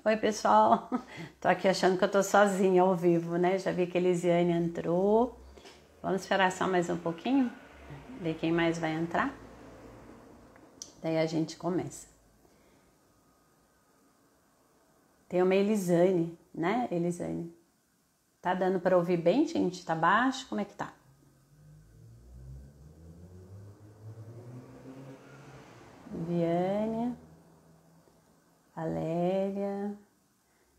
Oi, pessoal. Tô aqui achando que eu tô sozinha ao vivo, né? Já vi que a Elisiane entrou. Vamos esperar só mais um pouquinho, ver quem mais vai entrar. Daí a gente começa. Tem uma Elisane, né, Elisane? Tá dando para ouvir bem, gente? Tá baixo? Como é que tá? Viane, Valéria.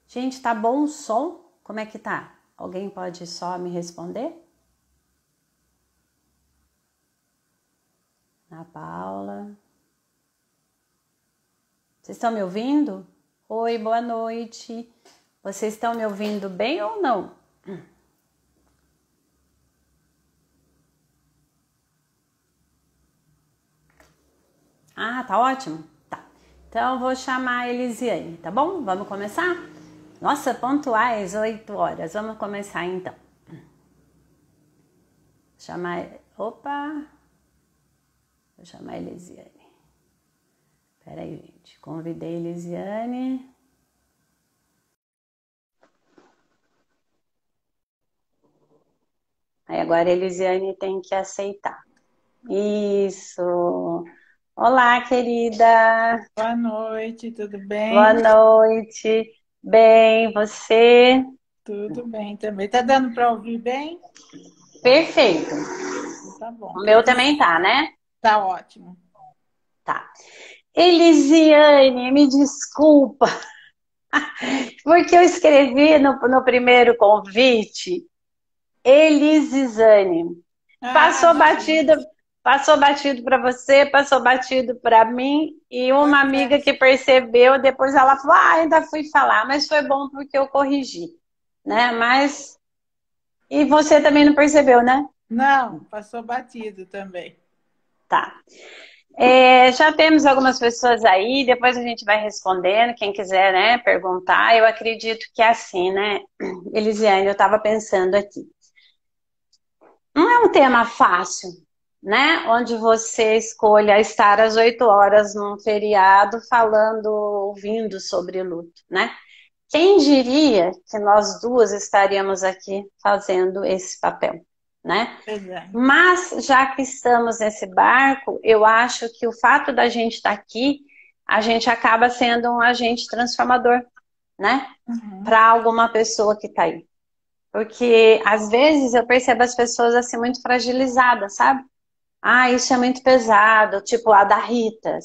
Gente, tá bom o som? Como é que tá? Alguém pode só me responder? A Paula. Vocês estão me ouvindo? Oi, boa noite. Vocês estão me ouvindo bem ou não? Ah, tá ótimo? Tá. Então eu vou chamar a Elisiane, tá bom? Vamos começar? Nossa, pontuais, 8 horas. Vamos começar então. Chamar. Opa! Vou chamar a Elisiane. Pera aí, gente. Convidei a Elisiane. Aí agora a Elisiane tem que aceitar. Isso. Olá, querida. Boa noite, tudo Boa bem? noite. Bem, você? Tudo bem também. Tá dando para ouvir bem? Perfeito. Tá bom. O meu também tá, né? Tá ótimo. Tá. Elisiane, me desculpa, porque eu escrevi no primeiro convite Elisane. Ah, Passou imagina. batido, passou batido para você, passou batido para mim e uma Pois amiga é. que percebeu, depois ela falou: "Ah, ainda fui falar", mas foi bom porque eu corrigi, né? Mas e você também não percebeu, né? Não, passou batido também. Tá. Já temos algumas pessoas aí, depois a gente vai respondendo, quem quiser, né, perguntar. Eu acredito que é assim, né, Elisiane, eu estava pensando aqui. Não é um tema fácil, né, onde você escolha estar às 8 horas num feriado falando, ouvindo sobre luto, né? Quem diria que nós duas estaríamos aqui fazendo esse papel, né? Pois é. Mas, já que estamos nesse barco, eu acho que o fato da gente estar aqui, a gente acaba sendo um agente transformador, né? Uhum. Para alguma pessoa que está aí. Porque, às vezes, eu percebo as pessoas assim muito fragilizadas, sabe? Ah, isso é muito pesado, tipo a da Rita.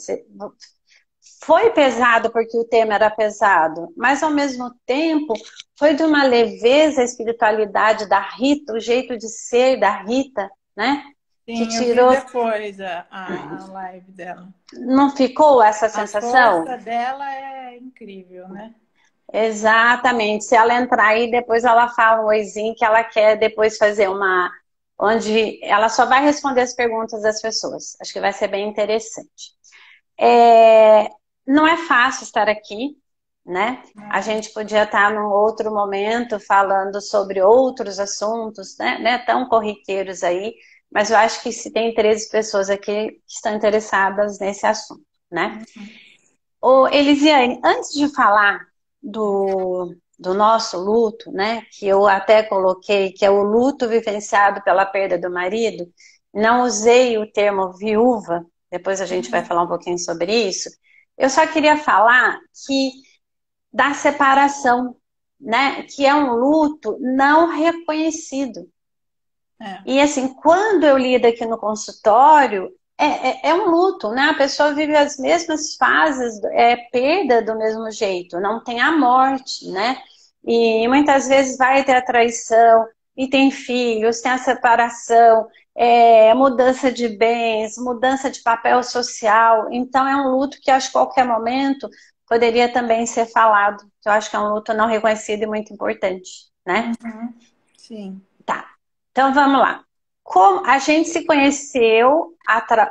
Foi pesado porque o tema era pesado, mas, ao mesmo tempo, foi de uma leveza a espiritualidade da Rita, o jeito de ser da Rita, né? Que Sim, eu vi tirou. depois a live dela. Não ficou essa A sensação? força dela é incrível, né? Exatamente. Se ela entrar aí, depois ela fala um oizinho que ela quer depois fazer uma. Onde ela só vai responder as perguntas das pessoas. Acho que vai ser bem interessante. É, não é fácil estar aqui, né? A Não. gente podia estar num outro momento falando sobre outros assuntos, né? Tão corriqueiros aí, mas eu acho que se tem 13 pessoas aqui que estão interessadas nesse assunto, né? Uhum. Ô, Elisiane, antes de falar do nosso luto, né, que eu até coloquei, que é o luto vivenciado pela perda do marido, não usei o termo viúva, depois a gente vai falar um pouquinho sobre isso. Eu só queria falar que da separação, né, que é um luto não reconhecido. É. E assim, quando eu lido aqui no consultório, é um luto, né? A pessoa vive as mesmas fases, perda do mesmo jeito, não tem a morte, né? E muitas vezes vai ter a traição, e tem filhos, tem a separação, mudança de bens, mudança de papel social. Então é um luto que acho que a qualquer momento poderia também ser falado. Eu acho que é um luto não reconhecido e muito importante, né? Uhum. Sim. Tá. Então vamos lá. Como a gente se conheceu,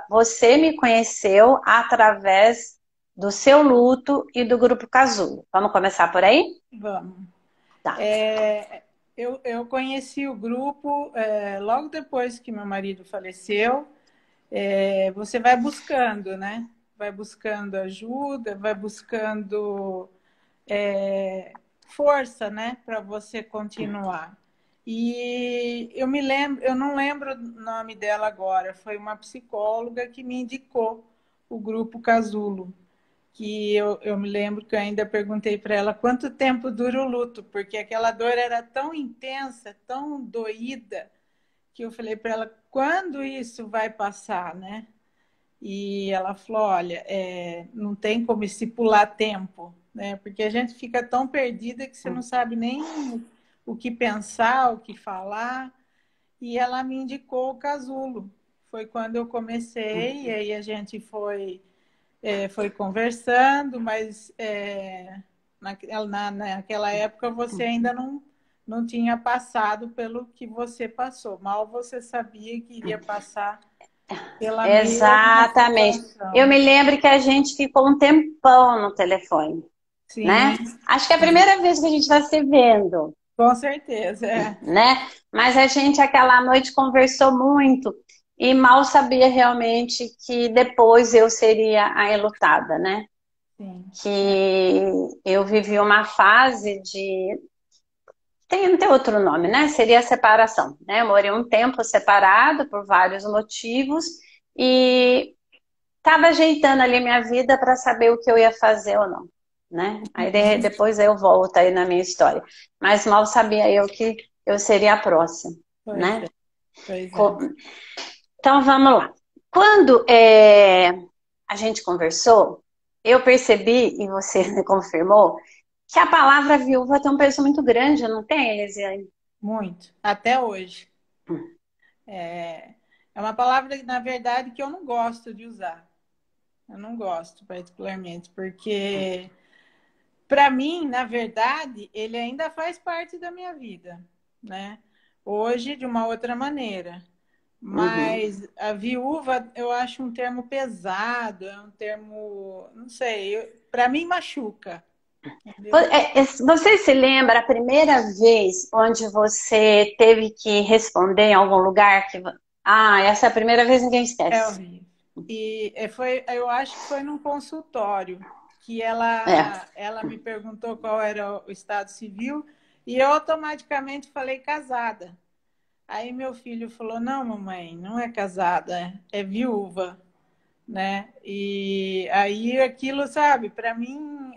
você me conheceu através do seu luto e do grupo Casulo. Vamos começar por aí? Vamos. Tá. Eu conheci o grupo logo depois que meu marido faleceu. Você vai buscando, né? Vai buscando ajuda, vai buscando força, né, para você continuar. E eu me lembro, eu não lembro o nome dela agora, foi uma psicóloga que me indicou o grupo Casulo, que eu me lembro que eu ainda perguntei para ela quanto tempo dura o luto, porque aquela dor era tão intensa, tão doída, que eu falei para ela, quando isso vai passar, né? E ela falou, olha, não tem como estipular tempo, né? Porque a gente fica tão perdida que você não sabe nem o que pensar, o que falar. E ela me indicou o casulo. Foi quando eu comecei, e aí a gente foi conversando, mas naquela época você ainda não tinha passado pelo que você passou. Mal você sabia que iria passar pela mesma Exatamente. Eu situação. me lembro que a gente ficou um tempão no telefone, Sim, né? Acho que é a primeira vez que a gente está se vendo, com certeza. né? Mas a gente aquela noite conversou muito e mal sabia realmente que depois eu seria a enlutada, né? Sim, Que eu vivi uma fase de não tem outro nome, né? Seria a separação, né? Eu morei um tempo separado por vários motivos e estava ajeitando ali minha vida para saber o que eu ia fazer ou não, né? Aí depois eu volto aí na minha história. Mas mal sabia eu que eu seria a próxima, pois né? é, pois é. Então vamos lá. Quando a gente conversou, eu percebi, e você me confirmou, que a palavra viúva tem um peso muito grande, não tem, Elisiane? Muito. Até hoje. É, é uma palavra, na verdade, que eu não gosto de usar. Eu não gosto, particularmente, porque, para mim, na verdade, ele ainda faz parte da minha vida, né? Hoje, de uma outra maneira. Uhum. Mas a viúva, eu acho um termo pesado, é um termo, não sei, para mim machuca, entendeu? Você se lembra a primeira vez onde você teve que responder em algum lugar que... Ah, essa é a primeira vez, ninguém É esquece. horrível. E eu acho que foi num consultório que É. ela me perguntou qual era o estado civil e eu automaticamente falei casada. Aí meu filho falou: Não, mamãe, não é casada, é viúva, né? E aí aquilo, sabe, para mim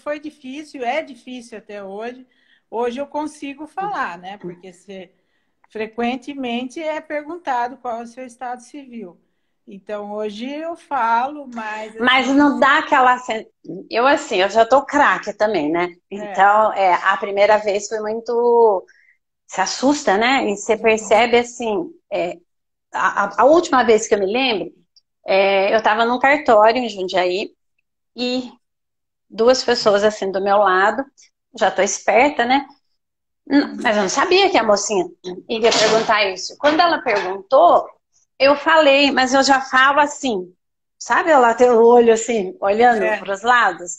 foi difícil, é difícil até hoje. Hoje eu consigo falar, né? Porque frequentemente é perguntado qual é o seu estado civil. Então, hoje eu falo, mas Mas assim, não dá aquela... Eu, assim, eu já tô craque também, né? é, Então, a primeira vez foi muito... Se assusta, né? E você percebe, assim... a última vez que eu me lembro, eu estava num cartório em Jundiaí e duas pessoas, assim, do meu lado, já tô esperta, né? Mas eu não sabia que a mocinha iria perguntar isso. Quando ela perguntou, eu falei, mas eu já falo assim, sabe? Ela tem o olho assim, olhando é, para os lados.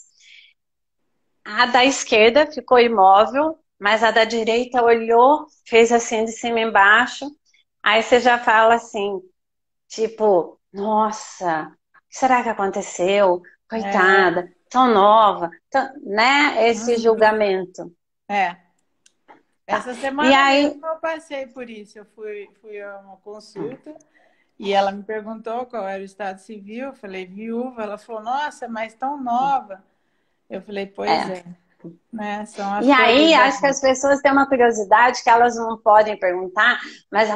A da esquerda ficou imóvel, mas a da direita olhou, fez assim de cima embaixo. Aí você já fala assim, tipo, nossa, o que será que aconteceu? é, Coitada, tão nova, né? Esse julgamento. é. Tá. Essa E semana aí, mesmo eu passei por isso. Eu fui a uma consulta e ela me perguntou qual era o estado civil. Eu falei, viúva. Ela falou, nossa, mas tão nova. Eu falei, pois é. é, né? São as E coisas aí, da acho que vida. as pessoas têm uma curiosidade que elas não podem perguntar, mas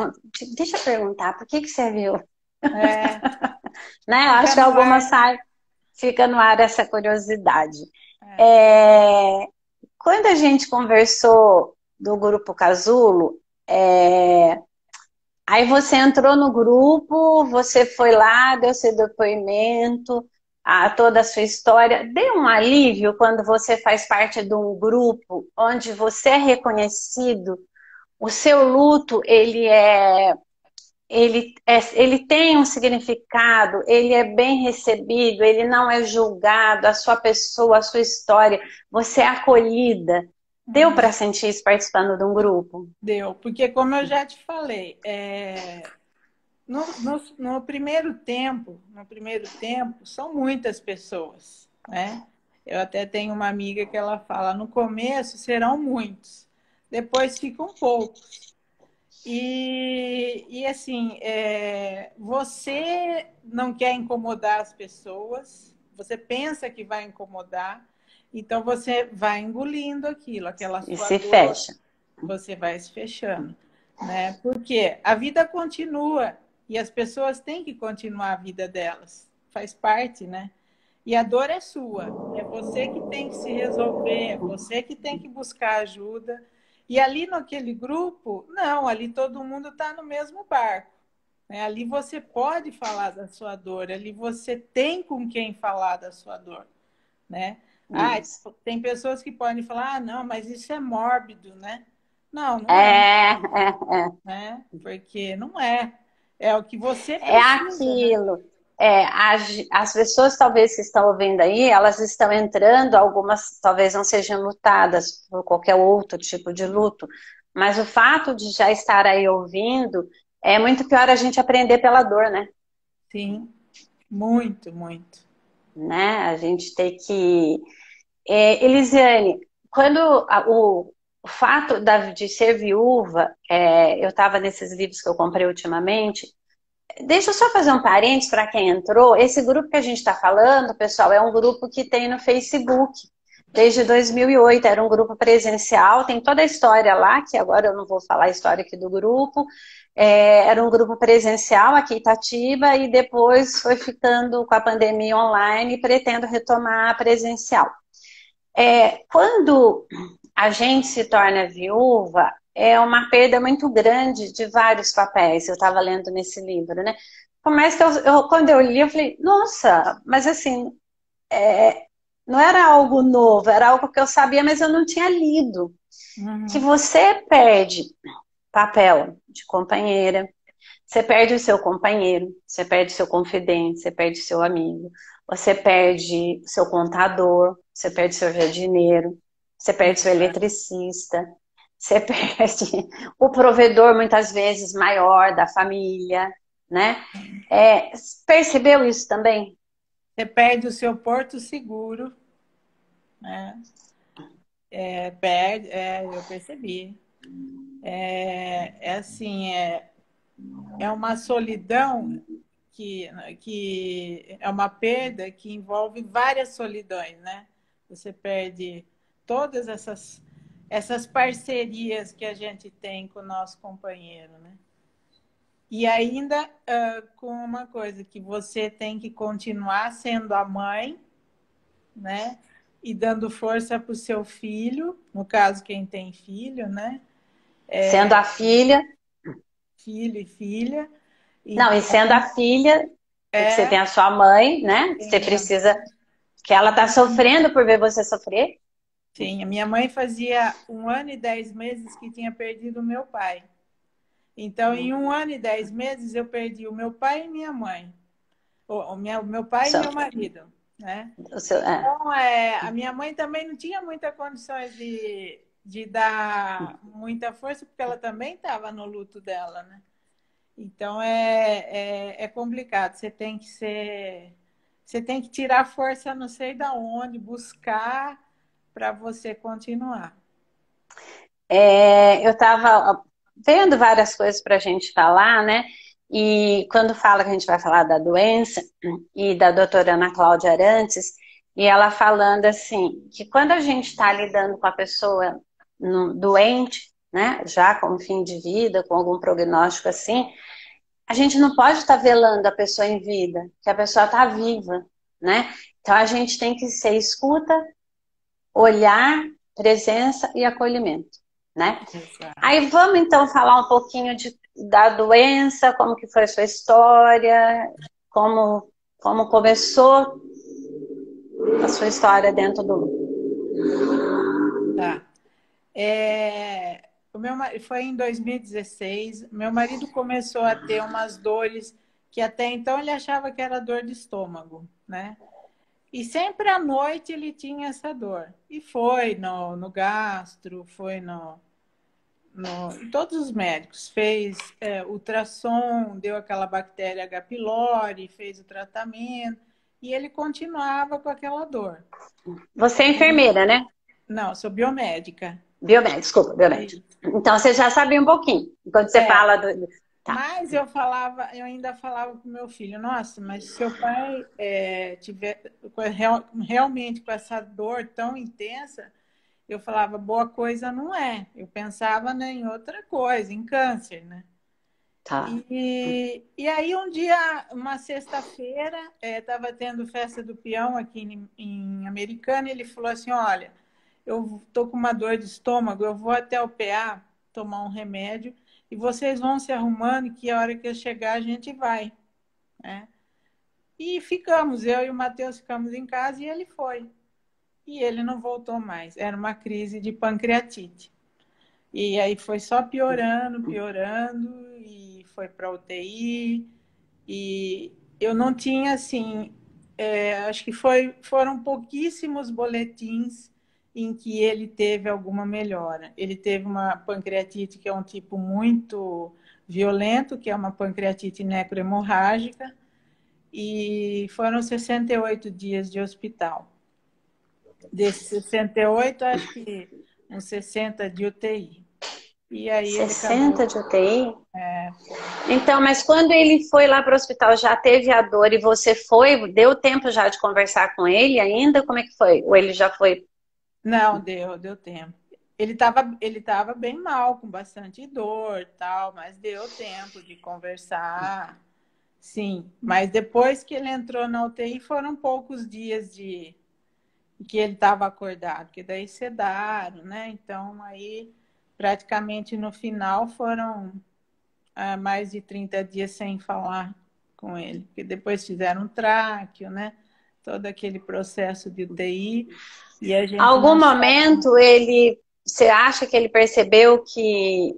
deixa eu perguntar, por que que você viu? É, Né? fica Acho que no ar, algumas né? saem, fica no ar essa curiosidade. É. É, quando a gente conversou do grupo Casulo, aí você entrou no grupo, você foi lá, deu seu depoimento, toda a sua história. Deu um alívio quando você faz parte de um grupo onde você é reconhecido, o seu luto, ele tem um significado, ele é bem recebido, ele não é julgado, a sua pessoa, a sua história, você é acolhida. Deu Uhum. para sentir isso participando de um grupo? Deu, porque como eu já te falei, no primeiro tempo, são muitas pessoas, né? Eu até tenho uma amiga que ela fala, no começo serão muitos, depois ficam poucos. E assim, você não quer incomodar as pessoas, você pensa que vai incomodar, então você vai engolindo aquilo, aquela E sua se dor, fecha. você vai se fechando, né? Porque a vida continua e as pessoas têm que continuar a vida delas, faz parte, né? E a dor é sua, é você que tem que se resolver, é você que tem que buscar ajuda. E ali naquele grupo, não, ali todo mundo está no mesmo barco, né? Ali você pode falar da sua dor, ali você tem com quem falar da sua dor, né? Ah, Isso. tem pessoas que podem falar, ah, não, mas isso é mórbido, né? Não, não é, né? Porque não é. É o que você é precisa, né? aquilo. As pessoas talvez que estão ouvindo aí, elas estão entrando, algumas talvez não sejam lutadas por qualquer outro tipo de luto, mas o fato de já estar aí ouvindo, é muito pior a gente aprender pela dor, né? Sim, muito, muito. Né? A gente tem que... Elisiane, quando o fato de ser viúva, eu estava nesses livros que eu comprei ultimamente. Deixa eu só fazer um parênteses para quem entrou. Esse grupo que a gente está falando, pessoal, é um grupo que tem no Facebook desde 2008. Era um grupo presencial, tem toda a história lá, que agora eu não vou falar a história aqui do grupo. Era um grupo presencial aqui em Itatiba e depois foi ficando com a pandemia online e pretendo retomar presencial. Quando a gente se torna viúva, é uma perda muito grande de vários papéis. Eu estava lendo nesse livro, né? Por mais que quando eu li, eu falei, nossa, mas assim, não era algo novo, era algo que eu sabia, mas eu não tinha lido. Que Uhum. você perde papel de companheira, você perde o seu companheiro, você perde o seu confidente, você perde o seu amigo, você perde o seu contador, você perde o seu jardineiro, você perde o seu eletricista, você perde o provedor, muitas vezes, maior da família, né? Percebeu isso também? Você perde o seu porto seguro, né? Perde, eu percebi. Assim, é uma solidão que é uma perda que envolve várias solidões, né? Você perde todas essas parcerias que a gente tem com o nosso companheiro, né? E ainda com uma coisa, que você tem que continuar sendo a mãe, né? E dando força para o seu filho, no caso, quem tem filho, né? Sendo a filha, Filho e filha. não, e Então, sendo a filha, porque você tem a sua mãe, né? Você sim, precisa, que ela tá sofrendo por ver você sofrer. sim, a minha mãe fazia 1 ano e 10 meses que tinha perdido o meu pai. Então, em 1 ano e 10 meses, eu perdi o meu pai e minha mãe. O meu pai e meu marido, né? O seu, Então, a minha mãe também não tinha muitas condições de dar muita força, porque ela também estava no luto dela, né? Então, é complicado. Você tem que tirar força não sei da onde, buscar para você continuar. eu estava vendo várias coisas para a gente falar, né? E quando fala que a gente vai falar da doença, e da doutora Ana Cláudia Arantes, e ela falando assim, que quando a gente está lidando com a pessoa doente, né, já com fim de vida, com algum prognóstico assim, a gente não pode estar velando a pessoa em vida, que a pessoa está viva, né? Então a gente tem que ser escuta, olhar, presença e acolhimento, né? Exato. Aí vamos então falar um pouquinho da doença, como que foi a sua história, como começou a sua história dentro do... Tá. Foi em 2016. Meu marido começou a ter umas dores que até então ele achava que era dor de estômago, né? E sempre à noite ele tinha essa dor. E foi no gastro, foi em todos os médicos. Fez ultrassom, deu aquela bactéria H. pylori, fez o tratamento. E ele continuava com aquela dor. Você é E, enfermeira, né? não, sou biomédica. Biomédica, desculpa, biomédica. E, Então você já sabia um pouquinho. Quando você é, fala do. Tá, mas eu ainda falava para o meu filho, nossa, mas se seu pai tiver realmente com essa dor tão intensa, eu falava, boa coisa não é. Eu pensava, né, em outra coisa, em câncer, né? tá. E aí um dia, uma sexta-feira, estava tendo festa do peão aqui em Americana, e ele falou assim, olha, eu tô com uma dor de estômago, eu vou até o PA tomar um remédio e vocês vão se arrumando que a hora que eu chegar a gente vai, né? E ficamos, eu e o Matheus ficamos em casa e ele foi. E ele não voltou mais. Era uma crise de pancreatite. E aí foi só piorando, piorando, e foi para UTI. E eu não tinha, assim, acho que foram pouquíssimos boletins em que ele teve alguma melhora. Ele teve uma pancreatite que é um tipo muito violento, que é uma pancreatite necrohemorrágica, e foram 68 dias de hospital. Desses 68, acho que uns 60 de UTI. E aí ele 60 acabou. de UTI? Foi. Então, mas quando ele foi lá para o hospital, já teve a dor e você foi, deu tempo já de conversar com ele ainda? Como é que foi? Ou ele já foi? Não, deu tempo. Ele tava bem mal, com bastante dor, tal, mas deu tempo de conversar. Sim, mas depois que ele entrou na UTI, foram poucos dias de que ele estava acordado, porque daí sedaram, né? Então aí praticamente no final foram mais de 30 dias sem falar com ele, porque depois fizeram um tráqueo, né? Todo aquele processo de UTI e a gente Algum não sabe. momento você acha que ele percebeu que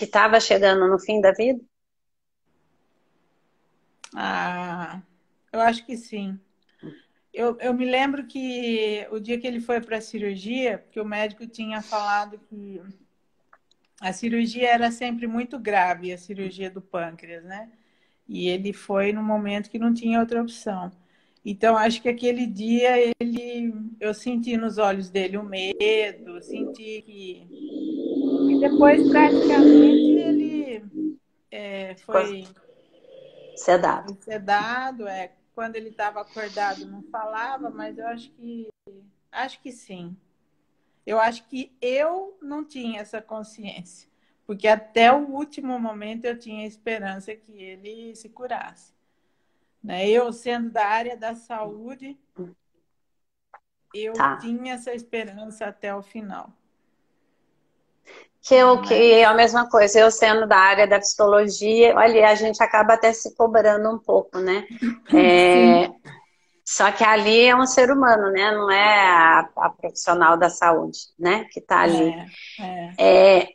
estava chegando no fim da vida? Ah, eu acho que sim. Eu me lembro que o dia que ele foi para a cirurgia, que o médico tinha falado que a cirurgia era sempre muito grave, a cirurgia do pâncreas, né? E ele foi no momento que não tinha outra opção. Então, acho que aquele dia eu senti nos olhos dele o medo, senti que. E depois, praticamente, ele Ficou foi sedado. sedado. Quando ele estava acordado, não falava, mas eu acho que sim. Eu acho que eu não tinha essa consciência, porque até o último momento eu tinha esperança que ele se curasse. Né? Eu, sendo da área da saúde, eu Tá. tinha essa esperança até o final. Que é a Mas, mesma coisa, eu sendo da área da psicologia, olha, a gente acaba até se cobrando um pouco, né? sim, É, só que ali é um ser humano, né? Não é a profissional da saúde, né? Que tá ali. é, é.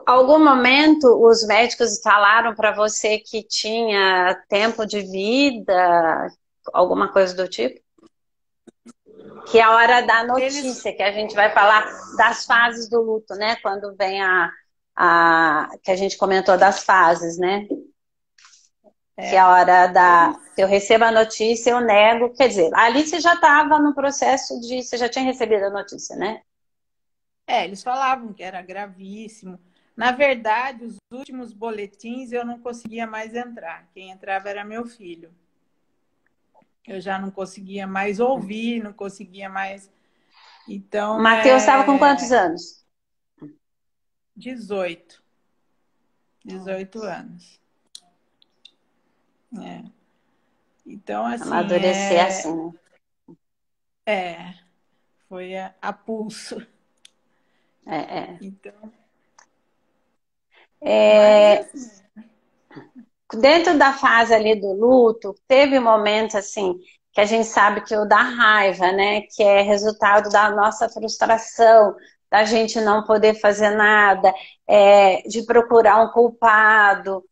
Algum momento os médicos falaram para você que tinha tempo de vida, alguma coisa do tipo? Que é a hora da Eles, notícia, que a gente vai falar das fases do luto, né? Quando vem que a gente comentou das fases, né? Que é a hora eles, que eu recebo a notícia, eu nego. Quer dizer, ali você já estava no processo você já tinha recebido a notícia, né? eles falavam que era gravíssimo. Na verdade, os últimos boletins eu não conseguia mais entrar. Quem entrava era meu filho. Eu já não conseguia mais ouvir, não conseguia mais. O Então, Matheus estava com quantos 18, 18 anos. É. Então, assim, Amadurecer assim, né? foi a pulso. É, é. Então, mas É, assim, dentro da fase ali do luto, teve momentos assim que a gente sabe que o da raiva, né, que é resultado da nossa frustração, da gente não poder fazer nada, de procurar um culpado,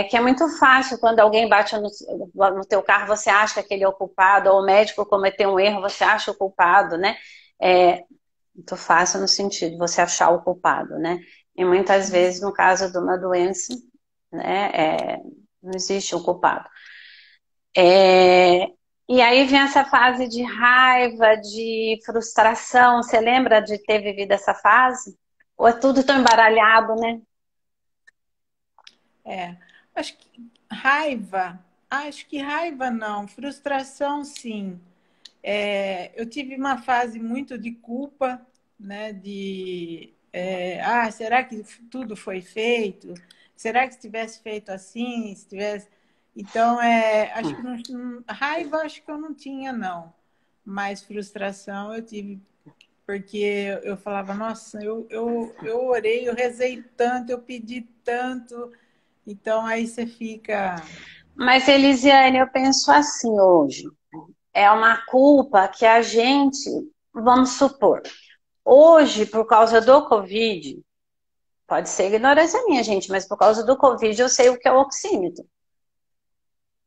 que é muito fácil quando alguém bate no teu carro, você acha que aquele é o culpado, ou o médico cometeu um erro, você acha o culpado, né? É muito fácil no sentido de você achar o culpado, né? E muitas vezes, no caso de uma doença, né? Não existe um culpado. E aí vem essa fase de raiva, de frustração. Você lembra de ter vivido essa fase? Ou é tudo tão embaralhado, né? É, acho que raiva não, frustração sim. Eu tive uma fase muito de culpa, né? Será que tudo foi feito? Será que se tivesse feito assim, se tivesse... Então, acho que raiva acho que eu não tinha, não. Mas frustração eu tive, porque eu falava, nossa, eu orei, eu rezei tanto, eu pedi tanto. Então, aí você fica... Mas, Elisiane, eu penso assim hoje. É uma culpa que a gente, vamos supor, hoje, por causa do Covid, pode ser ignorância minha, gente, mas por causa do Covid eu sei o que é o oxímetro,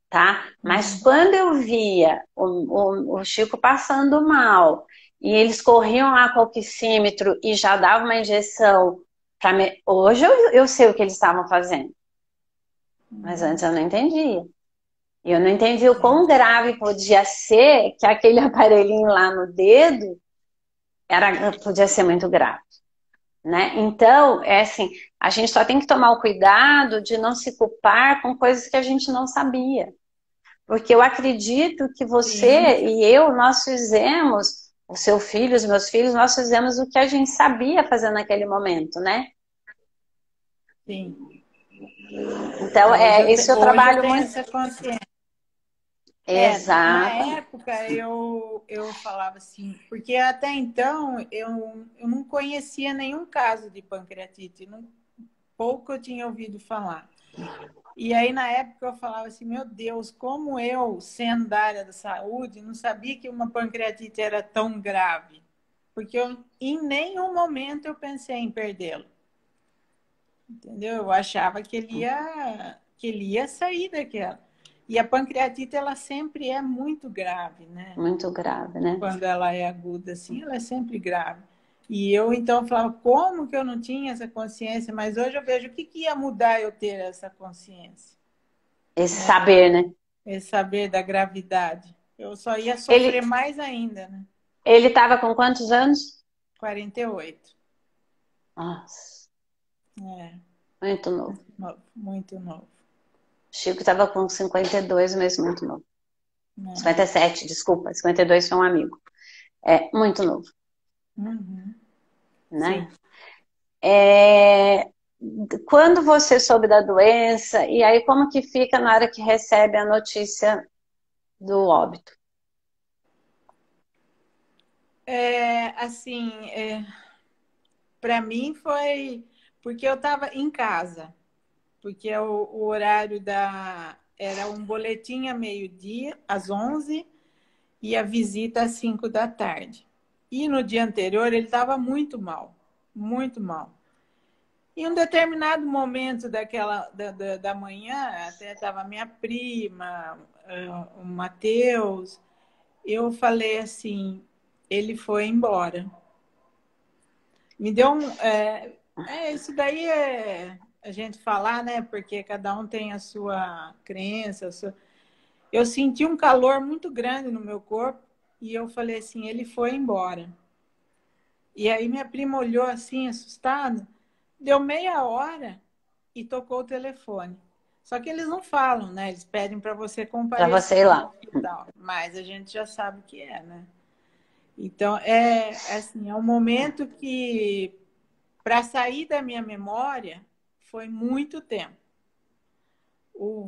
tá? Mas quando eu via o Chico passando mal e eles corriam lá com o oxímetro e já davam uma injeção para me... Hoje eu sei o que eles estavam fazendo, mas antes eu não entendia. E eu não entendi o quão grave podia ser que aquele aparelhinho lá no dedo podia ser muito grave, né? Então, é assim, a gente só tem que tomar o cuidado de não se culpar com coisas que a gente não sabia. Porque eu acredito que Sim, você e eu, nós fizemos, o seu filho, os meus filhos, nós fizemos o que a gente sabia fazer naquele momento, né? sim. Então, isso eu Hoje eu trabalho tenho muito. essa consciência. Na Exato. época eu falava assim, porque até então eu não conhecia nenhum caso de pancreatite, pouco eu tinha ouvido falar. E aí na época eu falava assim, meu Deus, como eu, sendo da área da saúde, não sabia que uma pancreatite era tão grave. Porque em nenhum momento eu pensei em perdê-lo. Entendeu? Eu achava que ele ia sair daquela. E a pancreatite, ela sempre é muito grave, né? Muito grave, né? Quando ela é aguda, assim, ela é sempre grave. E eu, então, falava, como que eu não tinha essa consciência? Mas hoje eu vejo o que ia mudar eu ter essa consciência, Esse né? saber, né? Esse saber da gravidade. Eu só ia sofrer Ele mais ainda, né? ele estava com quantos anos? 48. Nossa, É, muito novo. muito novo, muito novo. Chico estava com 52, mas muito novo. É. 57, desculpa. 52 foi um amigo. É, muito novo, Uhum. né? Sim. É, quando você soube da doença, e aí como que fica na hora que recebe a notícia do óbito? Assim, para mim foi porque eu estava em casa, porque o horário era um boletim a meio-dia, às 11, e a visita às 5 da tarde. E no dia anterior ele estava muito mal, muito mal. Em um determinado momento da manhã, até estava minha prima, o Matheus, eu falei assim, ele foi embora. Me deu isso daí é a gente falar, né? Porque cada um tem a sua crença. Eu senti um calor muito grande no meu corpo e eu falei assim, ele foi embora. E aí minha prima olhou assim, assustada, deu meia hora e tocou o telefone. Só que eles não falam, né? Eles pedem para você Para comparecer você ir no lá. hospital, mas a gente já sabe o que é, né? Então, assim, é um momento que para sair da minha memória, foi muito tempo.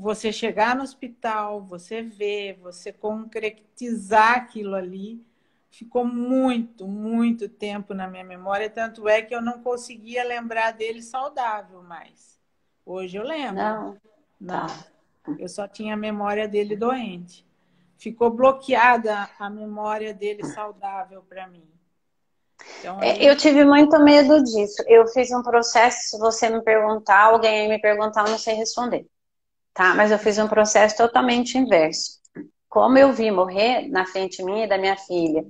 Você chegar no hospital, você ver, você concretizar aquilo ali, ficou muito, muito tempo na minha memória. Tanto é que eu não conseguia lembrar dele saudável mais. Hoje eu lembro. Não, tá. Não, eu só tinha a memória dele doente. Ficou bloqueada a memória dele saudável para mim. Então, Eu tive muito medo disso. Eu fiz um processo, se você me perguntar, alguém aí me perguntar, eu não sei responder. Tá? Mas eu fiz um processo totalmente inverso. Como eu vi morrer na frente minha e da minha filha,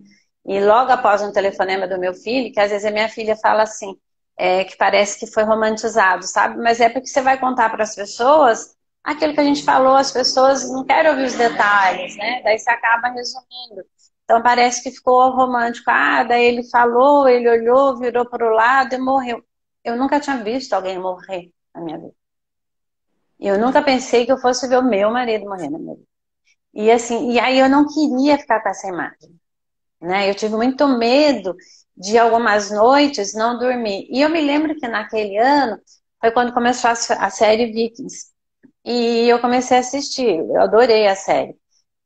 e logo após um telefonema do meu filho, que às vezes a minha filha fala assim, que parece que foi romantizado, sabe? Mas é porque você vai contar para as pessoas, aquilo que a gente falou, as pessoas não querem ouvir os detalhes, né? Daí você acaba resumindo. Então parece que ficou romântico. Ah, daí ele falou, ele olhou, virou para o lado e morreu. Eu nunca tinha visto alguém morrer na minha vida. E eu nunca pensei que eu fosse ver o meu marido morrer na minha vida. E assim, e aí eu não queria ficar com essa imagem, né? Eu tive muito medo de algumas noites não dormir. E eu me lembro que naquele ano foi quando começou a série Vikings. E eu comecei a assistir, eu adorei a série.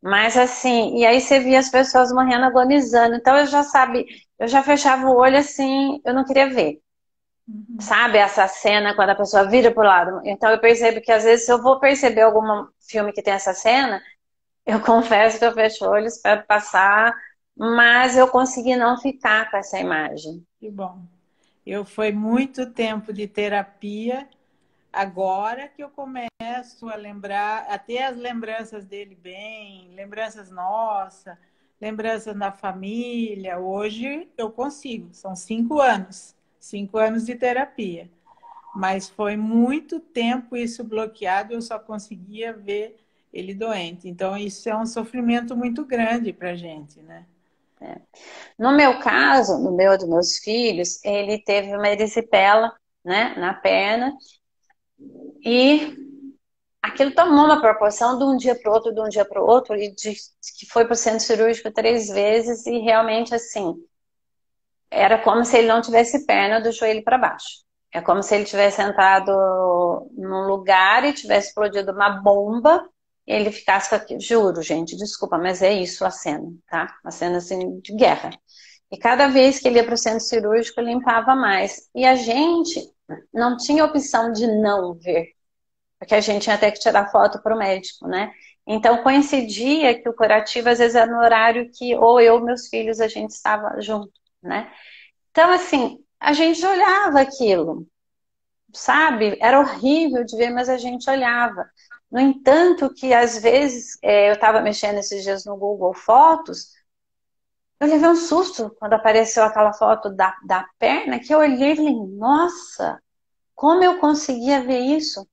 Mas assim, e aí você via as pessoas morrendo agonizando. Então eu já sabia, eu já fechava o olho assim, eu não queria ver. Uhum. Sabe essa cena quando a pessoa vira pro lado? Então eu percebo que às vezes se eu vou perceber algum filme que tem essa cena, eu confesso que eu fecho o olho, espero passar, mas eu consegui não ficar com essa imagem. Que bom. Eu foi muito tempo de terapia, agora que eu começo a lembrar, a ter as lembranças dele bem, lembranças nossas, lembranças da família. Hoje eu consigo, são 5 anos, 5 anos de terapia. Mas foi muito tempo isso bloqueado, eu só conseguia ver ele doente. Então, isso é um sofrimento muito grande para a gente, né? No meu caso, no meu dos meus filhos, ele teve uma erisipela, né, na perna, e aquilo tomou uma proporção de um dia para o outro, de um dia para o outro, e que foi para o centro cirúrgico 3 vezes, e realmente assim, era como se ele não tivesse perna do joelho para baixo. É como se ele tivesse entrado num lugar e tivesse explodido uma bomba e ele ficasse com aquilo. Juro, gente, desculpa, mas é isso a cena, tá? Uma cena assim de guerra. E cada vez que ele ia para o centro cirúrgico, limpava mais. E a gente não tinha opção de não ver, porque a gente tinha até que tirar foto para o médico, né? Então coincidia que o curativo às vezes era no horário que ou eu, meus filhos, a gente estava junto, né? Então, assim, a gente olhava aquilo, sabe? Era horrível de ver, mas a gente olhava. No entanto, que às vezes eu estava mexendo esses dias no Google Fotos, eu levei um susto quando apareceu aquela foto da perna, que eu olhei e falei, nossa, como eu conseguia ver isso?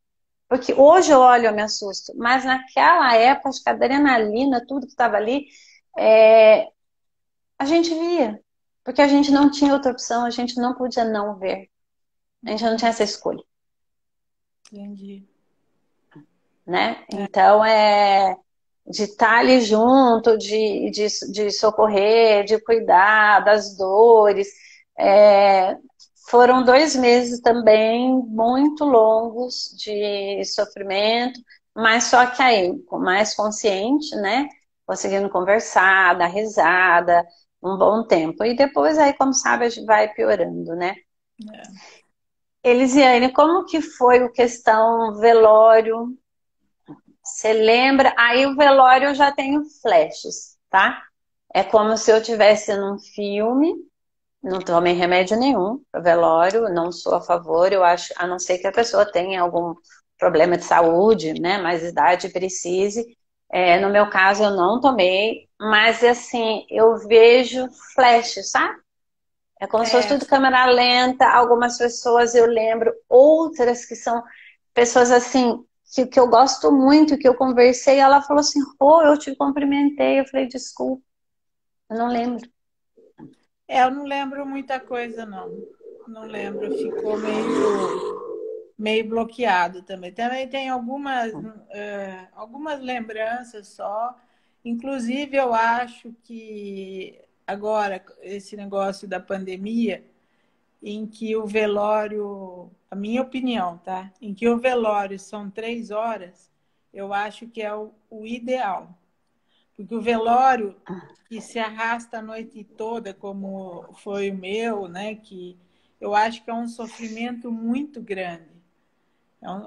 Porque hoje eu olho e eu me assusto, mas naquela época, acho que a adrenalina, tudo que estava ali, é, a gente via. Porque a gente não tinha outra opção, a gente não podia não ver. A gente não tinha essa escolha, Entendi. né? Então, de estar ali junto, de socorrer, de cuidar das dores. É, foram 2 meses também muito longos de sofrimento, mas só que aí, com mais consciente, né? Conseguindo conversar, dar risada, um bom tempo. E depois aí, como sabe, a gente vai piorando, né? É. Elisiane, como que foi o questão velório? Você lembra? Aí o velório eu já tenho flashes, tá? É como se eu estivesse num filme, não tomei remédio nenhum para velório, não sou a favor, eu acho, a não ser que a pessoa tenha algum problema de saúde, né, mais idade precise. No meu caso eu não tomei, mas assim, eu vejo flashes, sabe? É como se fosse É, tudo câmera lenta. Algumas pessoas eu lembro, outras que são pessoas assim, que eu gosto muito, que eu conversei, ela falou assim, oh, eu te cumprimentei. Eu falei, desculpa, eu não lembro. eu não lembro muita coisa, não. Não lembro, ficou meio bloqueado também. Também tem algumas lembranças só. Inclusive, eu acho que agora, esse negócio da pandemia, em que o velório, a minha opinião, tá? Em que o velório são 3 horas, eu acho que é o ideal. Porque o velório que se arrasta a noite toda, como foi o meu, né? Que eu acho que é um sofrimento muito grande.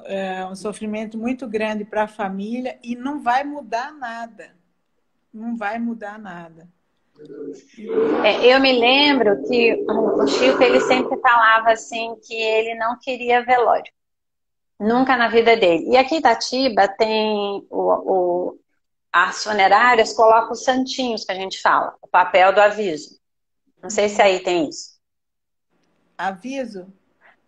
É um sofrimento muito grande para a família e não vai mudar nada. Não vai mudar nada. Eu me lembro que o Chico, ele sempre falava assim, que ele não queria velório. Nunca na vida dele. E aqui em Itatiba tem as funerárias colocam os santinhos que a gente fala, o papel do aviso. Não sei se aí tem isso. Aviso?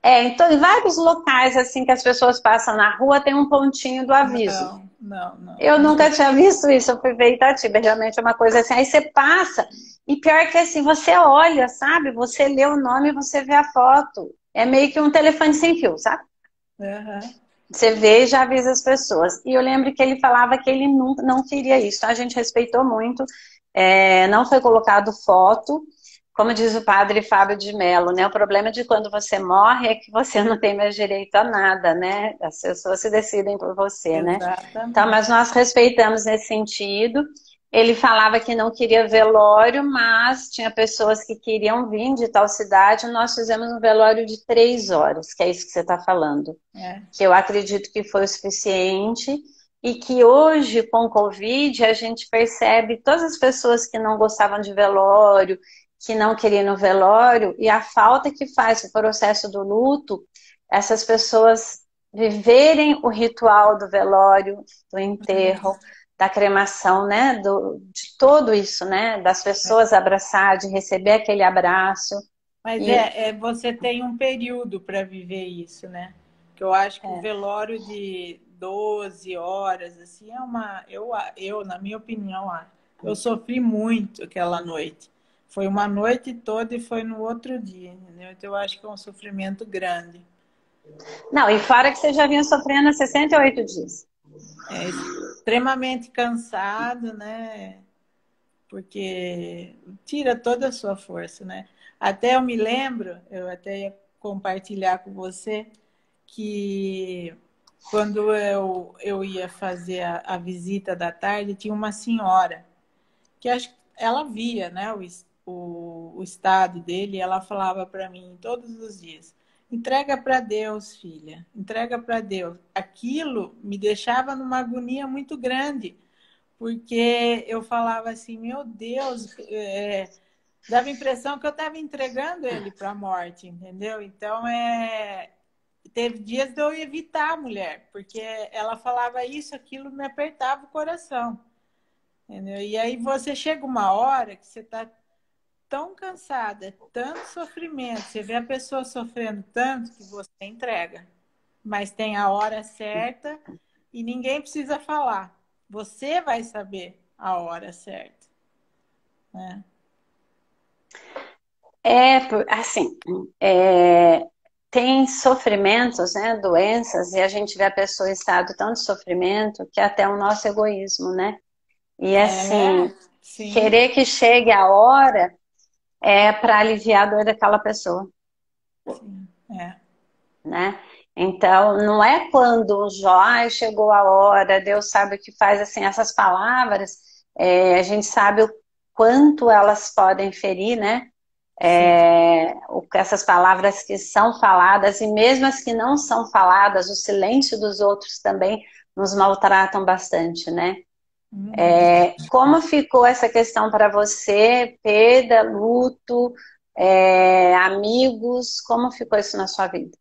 Em vários locais assim que as pessoas passam na rua tem um pontinho do aviso. Não, não, não. Eu nunca tinha visto isso, eu fui ver em Itatiba, realmente é uma coisa assim. Aí você passa, e pior que assim, você olha, sabe? Você lê o nome e você vê a foto. É meio que um telefone sem fio, sabe? Aham. Você vê e já avisa as pessoas. E eu lembro que ele falava que ele nunca, não queria isso. Então a gente respeitou muito. Não foi colocado foto. Como diz o padre Fábio de Mello, né? O problema de quando você morre é que você não tem mais direito a nada, né? As pessoas se decidem por você, né? Então, Exatamente. mas nós respeitamos nesse sentido. Ele falava que não queria velório, mas tinha pessoas que queriam vir de tal cidade. Nós fizemos um velório de 3 horas, que é isso que você está falando. É, Que eu acredito que foi o suficiente. E que hoje, com o Covid, a gente percebe todas as pessoas que não gostavam de velório, que não queriam ir no velório, e a falta que faz o processo do luto, essas pessoas viverem o ritual do velório, do enterro, da cremação, né? De tudo isso, né? Das é. pessoas abraçar, de receber aquele abraço. Mas E você tem um período para viver isso, né? Que eu acho que o é, velório de 12 horas, assim, na minha opinião, eu sofri muito aquela noite. Foi uma noite toda e foi no outro dia, entendeu? Então eu acho que é um sofrimento grande. não, e fora que você já vinha sofrendo há 68 dias. É extremamente cansado, né? Porque tira toda a sua força, né? Até eu me lembro, eu até ia compartilhar com você, que quando eu ia fazer a visita da tarde, tinha uma senhora que acho que ela via, né, o estado dele, e ela falava para mim todos os dias: entrega para Deus, filha, entrega para Deus. Aquilo me deixava numa agonia muito grande, porque eu falava assim, meu Deus, dava a impressão que eu estava entregando ele para a morte, entendeu? Então, teve dias de eu evitar a mulher, porque ela falava isso, aquilo me apertava o coração, entendeu? E aí você chega uma hora que você está tão cansada, tanto sofrimento, você vê a pessoa sofrendo tanto que você entrega, mas tem a hora certa e ninguém precisa falar. Você vai saber a hora certa, né? Assim, é, tem sofrimentos, né, doenças, e a gente vê a pessoa em estado tão de sofrimento que é até o nosso egoísmo, né? E É, assim, sim, querer que chegue a hora é para aliviar a dor daquela pessoa, sim, é. né? Então, não é quando o ai, chegou a hora, Deus sabe o que faz, assim, essas palavras, a gente sabe o quanto elas podem ferir, né? Sim. Essas palavras que são faladas e mesmo as que não são faladas, o silêncio dos outros também nos maltratam bastante, né? Uhum. Como ficou essa questão para você? Perda, luto, amigos, como ficou isso na sua vida?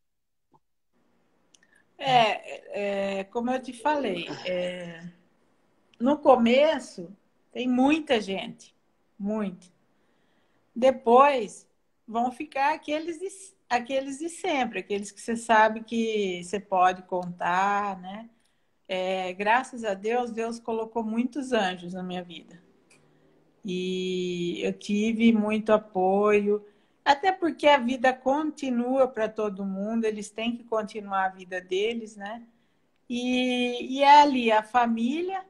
Como eu te falei, no começo tem muita gente, muito. Depois vão ficar aqueles de sempre, aqueles que você sabe que você pode contar, né? Graças a Deus, Deus colocou muitos anjos na minha vida. E eu tive muito apoio, até porque a vida continua para todo mundo, eles têm que continuar a vida deles, né? E é ali a família,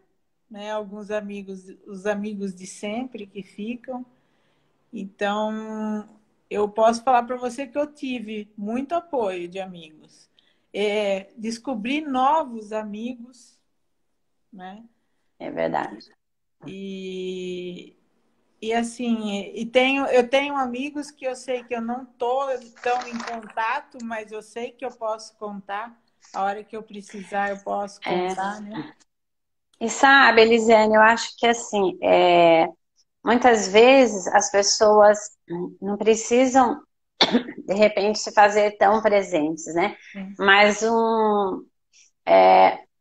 né? Alguns amigos, os amigos de sempre que ficam. Então, eu posso falar para você que eu tive muito apoio de amigos. Descobri novos amigos, né? É verdade. E, e assim, eu tenho amigos que eu sei que eu não estou tão em contato, mas eu sei que eu posso contar. A hora que eu precisar, eu posso É. contar, né? E sabe, Elisiane, eu acho que assim, muitas vezes as pessoas não precisam, de repente, se fazer tão presentes, né? Sim. Mas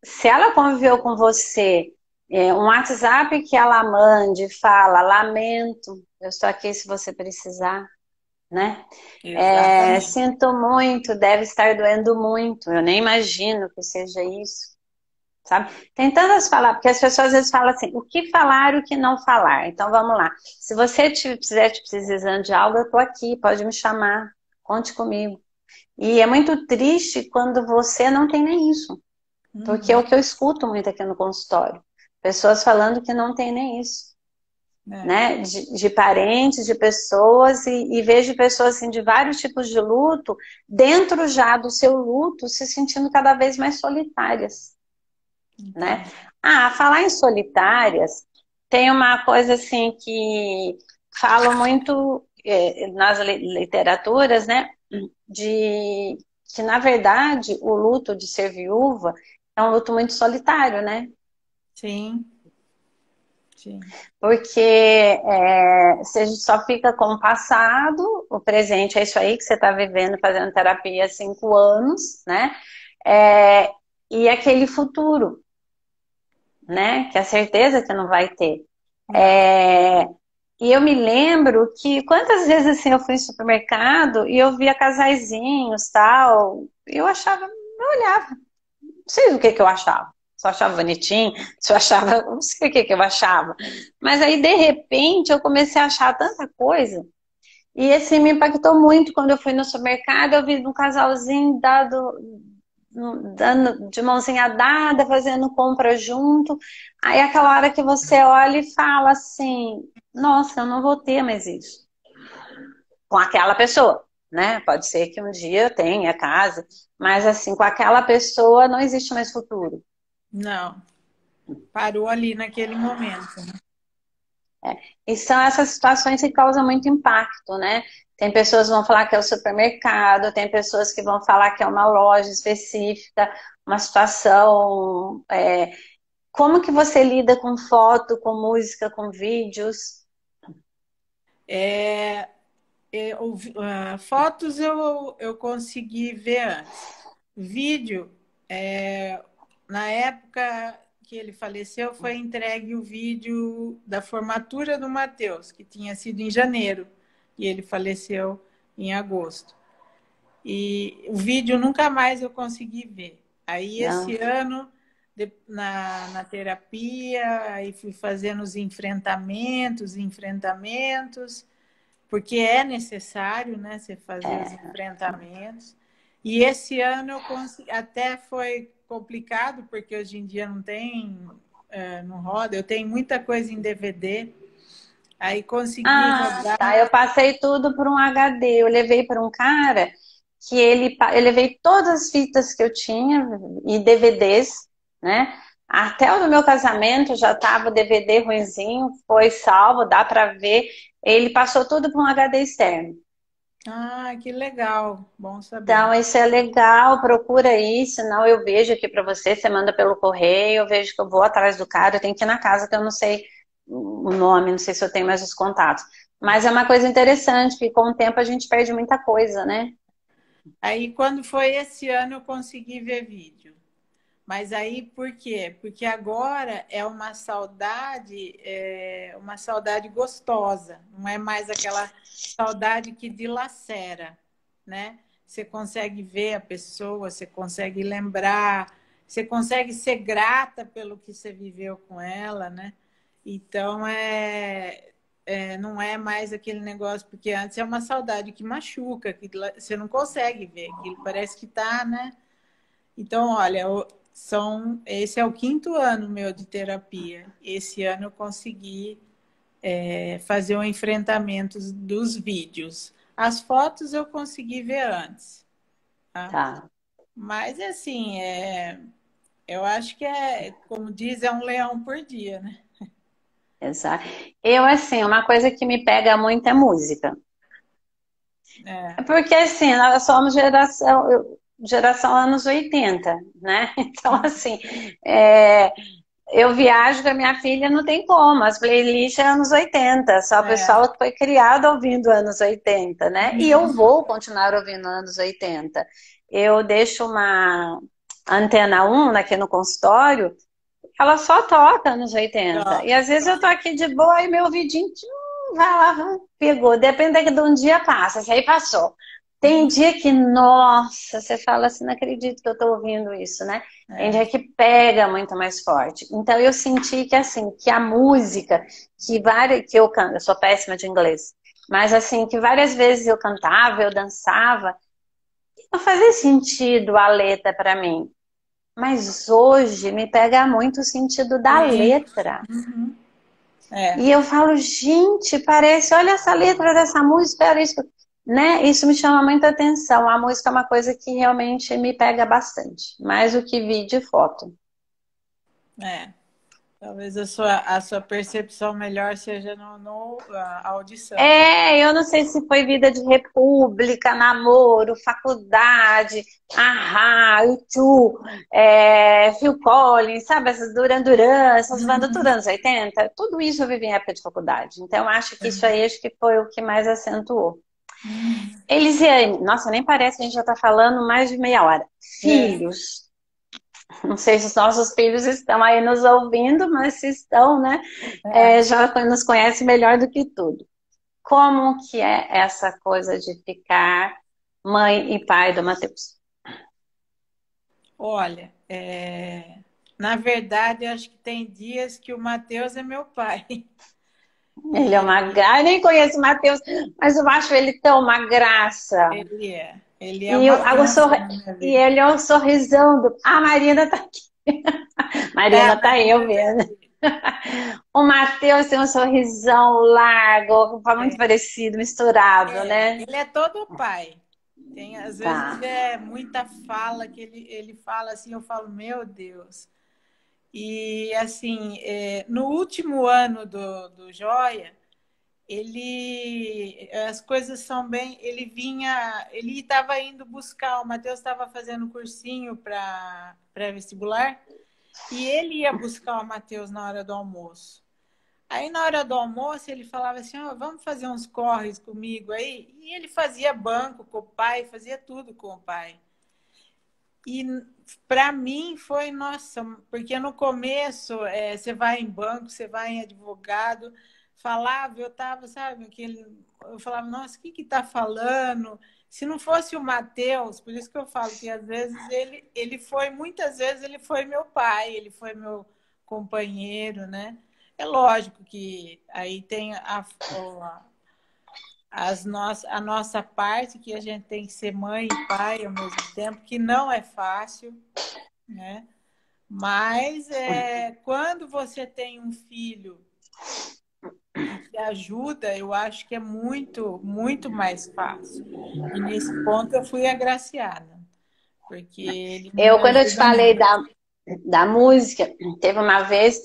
se ela conviveu com você, um WhatsApp que ela mande, fala, lamento, eu estou aqui se você precisar, né? Exatamente. Sinto muito, deve estar doendo muito. Eu nem imagino que seja isso, sabe? Tem tantas palavras, porque as pessoas às vezes falam assim, o que falar e o que não falar. Então vamos lá. Se você estiver precisando de algo, eu tô aqui, pode me chamar, conte comigo. E é muito triste quando você não tem nem isso, porque é o Uhum. que eu escuto muito aqui no consultório. Pessoas falando que não tem nem isso, É. né? De parentes, de pessoas, e vejo pessoas assim, de vários tipos de luto, dentro já do seu luto, se sentindo cada vez mais solitárias, né? Entendi. Ah, falar em solitárias, tem uma coisa assim que falo muito nas literaturas, né? De que, na verdade, o luto de ser viúva é um luto muito solitário, né? Sim, sim. Porque você só fica com o passado, o presente é isso aí que você está vivendo, fazendo terapia há 5 anos, né? É, e aquele futuro, né? Que é a certeza que não vai ter. Não. É, e eu me lembro que quantas vezes assim eu fui no supermercado e eu via casaizinhos, tal, e eu achava, eu olhava, não sei o que que eu achava. Se eu achava bonitinho, se eu achava, não sei o que que eu achava. Mas aí, de repente, eu comecei a achar tanta coisa. E assim, me impactou muito quando eu fui no supermercado, eu vi um casalzinho dando de mãozinha dada, fazendo compra junto. Aí aquela hora que você olha e fala assim, nossa, eu não vou ter mais isso com aquela pessoa, né? Pode ser que um dia eu tenha casa, mas assim, com aquela pessoa não existe mais futuro. Não. Parou ali naquele momento, né? E são essas situações que causam muito impacto, né? Tem pessoas que vão falar que é o supermercado, tem pessoas que vão falar que é uma loja específica, uma situação. Como que você lida com foto, com música, com vídeos? É, fotos eu consegui ver antes. Vídeo, na época que ele faleceu, foi entregue o vídeo da formatura do Matheus, que tinha sido em janeiro, e ele faleceu em agosto. E o vídeo nunca mais eu consegui ver. Aí, Não. esse ano, na terapia, aí fui fazendo os enfrentamentos, porque é necessário, né, você fazer os enfrentamentos. E esse ano eu consegui, até foi complicado, porque hoje em dia não tem, não roda, eu tenho muita coisa em DVD, aí consegui Ah, tá. rodar. Eu passei tudo por um HD. Eu levei para um cara que eu levei todas as fitas que eu tinha e DVDs, né? Até o do meu casamento já tava o DVD ruinzinho, foi salvo, dá para ver. Ele passou tudo para um HD externo. Ah, que legal, bom saber. Então, isso é legal, procura aí, senão eu vejo aqui para você, você manda pelo correio, eu vejo que eu vou atrás do cara, eu tenho que ir na casa que eu não sei o nome, não sei se eu tenho mais os contatos. Mas é uma coisa interessante, que com o tempo a gente perde muita coisa, né? Aí, quando foi esse ano, eu consegui ver vídeo. Mas aí, por quê? Porque agora é uma saudade gostosa. Não é mais aquela saudade que dilacera, né? Você consegue ver a pessoa, você consegue lembrar, você consegue ser grata pelo que você viveu com ela, né? Então, não é mais aquele negócio, porque antes é uma saudade que machuca, que você não consegue ver, aquilo parece que tá, né? Então, olha, esse é o 5º ano meu de terapia. Esse ano eu consegui fazer o enfrentamento dos vídeos. As fotos eu consegui ver antes, tá? Tá, Mas assim, eu acho que como diz, é um leão por dia, né? exato. Eu, assim, uma coisa que me pega muito é música. É, É porque, assim, nós somos geração anos 80, né? Então, assim, é, eu viajo com a minha filha, não tem como. As playlists é anos 80, só o é. pessoal que foi criado ouvindo anos 80, né? E eu vou continuar ouvindo anos 80. Eu deixo uma antena 1 aqui no consultório, ela só toca anos 80. E às vezes eu tô aqui de boa e meu ouvidinho vai lá, pegou. Depende de um dia passa, esse aí passou. Tem dia que, nossa, você fala assim, não acredito que eu tô ouvindo isso, né? Tem É. dia que pega muito mais forte. Então eu senti que assim, que a música, que eu canto, eu sou péssima de inglês, mas assim, que várias vezes eu cantava, eu dançava, não fazia sentido a letra para mim. Mas hoje me pega muito o sentido da Sim. letra. Uhum. É. E eu falo, gente, parece, olha essa letra dessa música, era isso, né? Isso me chama muita atenção. A música é uma coisa que realmente me pega bastante, mais do que vídeo e foto. É. Talvez a sua percepção melhor seja a audição, né? Eu não sei se foi vida de república, namoro, faculdade, Ahá, U2, Phil Collins, sabe? Essas Duran Duran, essas bandas tudo anos 80. Tudo isso eu vivi em época de faculdade. Então, acho que isso aí acho que foi o que mais acentuou. Uhum. Elisiane, nossa, nem parece que a gente já está falando mais de meia hora. É. Filhos. Não sei se os nossos filhos estão aí nos ouvindo, mas se estão, né? É. Já nos conhece melhor do que tudo. Como que é essa coisa de ficar mãe e pai do Matheus? Olha, na verdade, acho que tem dias que o Matheus é meu pai. Ele é uma E graça, nem conheço o Matheus, mas eu acho ele tão uma graça. ele é E, uma eu, a bênção sor- na minha e vida. ele é um sorrisão do. A Marina tá aqui. A Marina tá aí, eu Marina tá vendo. aqui. O Matheus tem um sorrisão largo, muito parecido, misturado, né? Ele é todo pai. Tem, às vezes Tá. é muita fala que ele fala assim, eu falo, meu Deus. E assim, no último ano do Joia, as coisas são bem, ele estava indo buscar, o Matheus estava fazendo cursinho para pré-vestibular e ele ia buscar o Matheus na hora do almoço. Aí na hora do almoço ele falava assim, ó, vamos fazer uns corres comigo aí? E ele fazia banco com o pai, fazia tudo com o pai. E para mim foi, nossa, porque no começo você vai em banco, você vai em advogado, falava, eu tava, sabe, eu falava, nossa, o que que tá falando? Se não fosse o Matheus, por isso que eu falo que às vezes muitas vezes ele foi meu pai, ele foi meu companheiro, né? É lógico que aí tem a nossa parte, que a gente tem que ser mãe e pai ao mesmo tempo, que não é fácil, né? Mas quando você tem um filho que te ajuda, eu acho que é muito, muito mais fácil. E nesse ponto eu fui agraciada, porque ele me Quando eu te ajuda falei muito. da música, teve uma vez,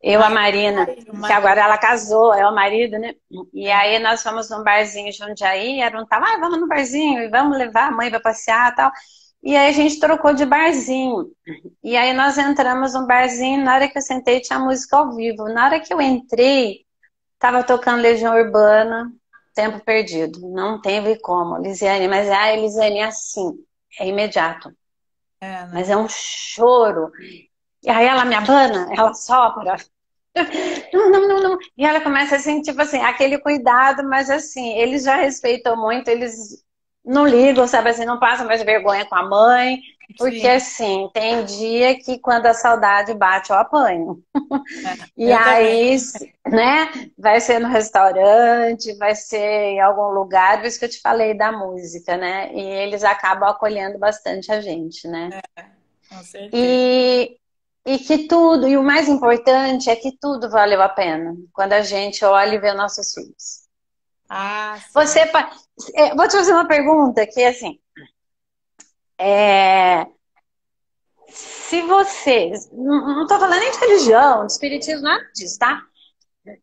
eu, a Aí, Marina, aí o que agora Matheus. ela casou, é o marido, né? E É. aí nós fomos num barzinho em Jundiaí, era um tal, vamos no barzinho e vamos levar a mãe para passear e tal. E aí a gente trocou de barzinho. E aí nós entramos num barzinho, na hora que eu sentei tinha música ao vivo. Na hora que eu entrei, tava tocando Legião Urbana, Tempo Perdido. Não teve como, Lisiane, mas a Elisiane é assim, é imediato. É, Mas né? é um choro. E aí ela me abana, ela sopra. Não, não, não, não. E ela começa assim, tipo assim, aquele cuidado, mas assim, eles já respeitam muito, eles não ligam, sabe assim, não passam mais vergonha com a mãe, porque Sim, assim, tem dia que quando a saudade bate, eu apanho. E eu também. aí, né, vai ser no restaurante, vai ser em algum lugar, por isso que eu te falei da música, né? E eles acabam acolhendo bastante a gente, né? Com certeza. E, e o mais importante é que tudo valeu a pena quando a gente olha e vê nossos filhos. Ah, sim. Você, vou te fazer uma pergunta que assim, é, se você, não estou falando nem de religião, de espiritismo, nada disso, tá?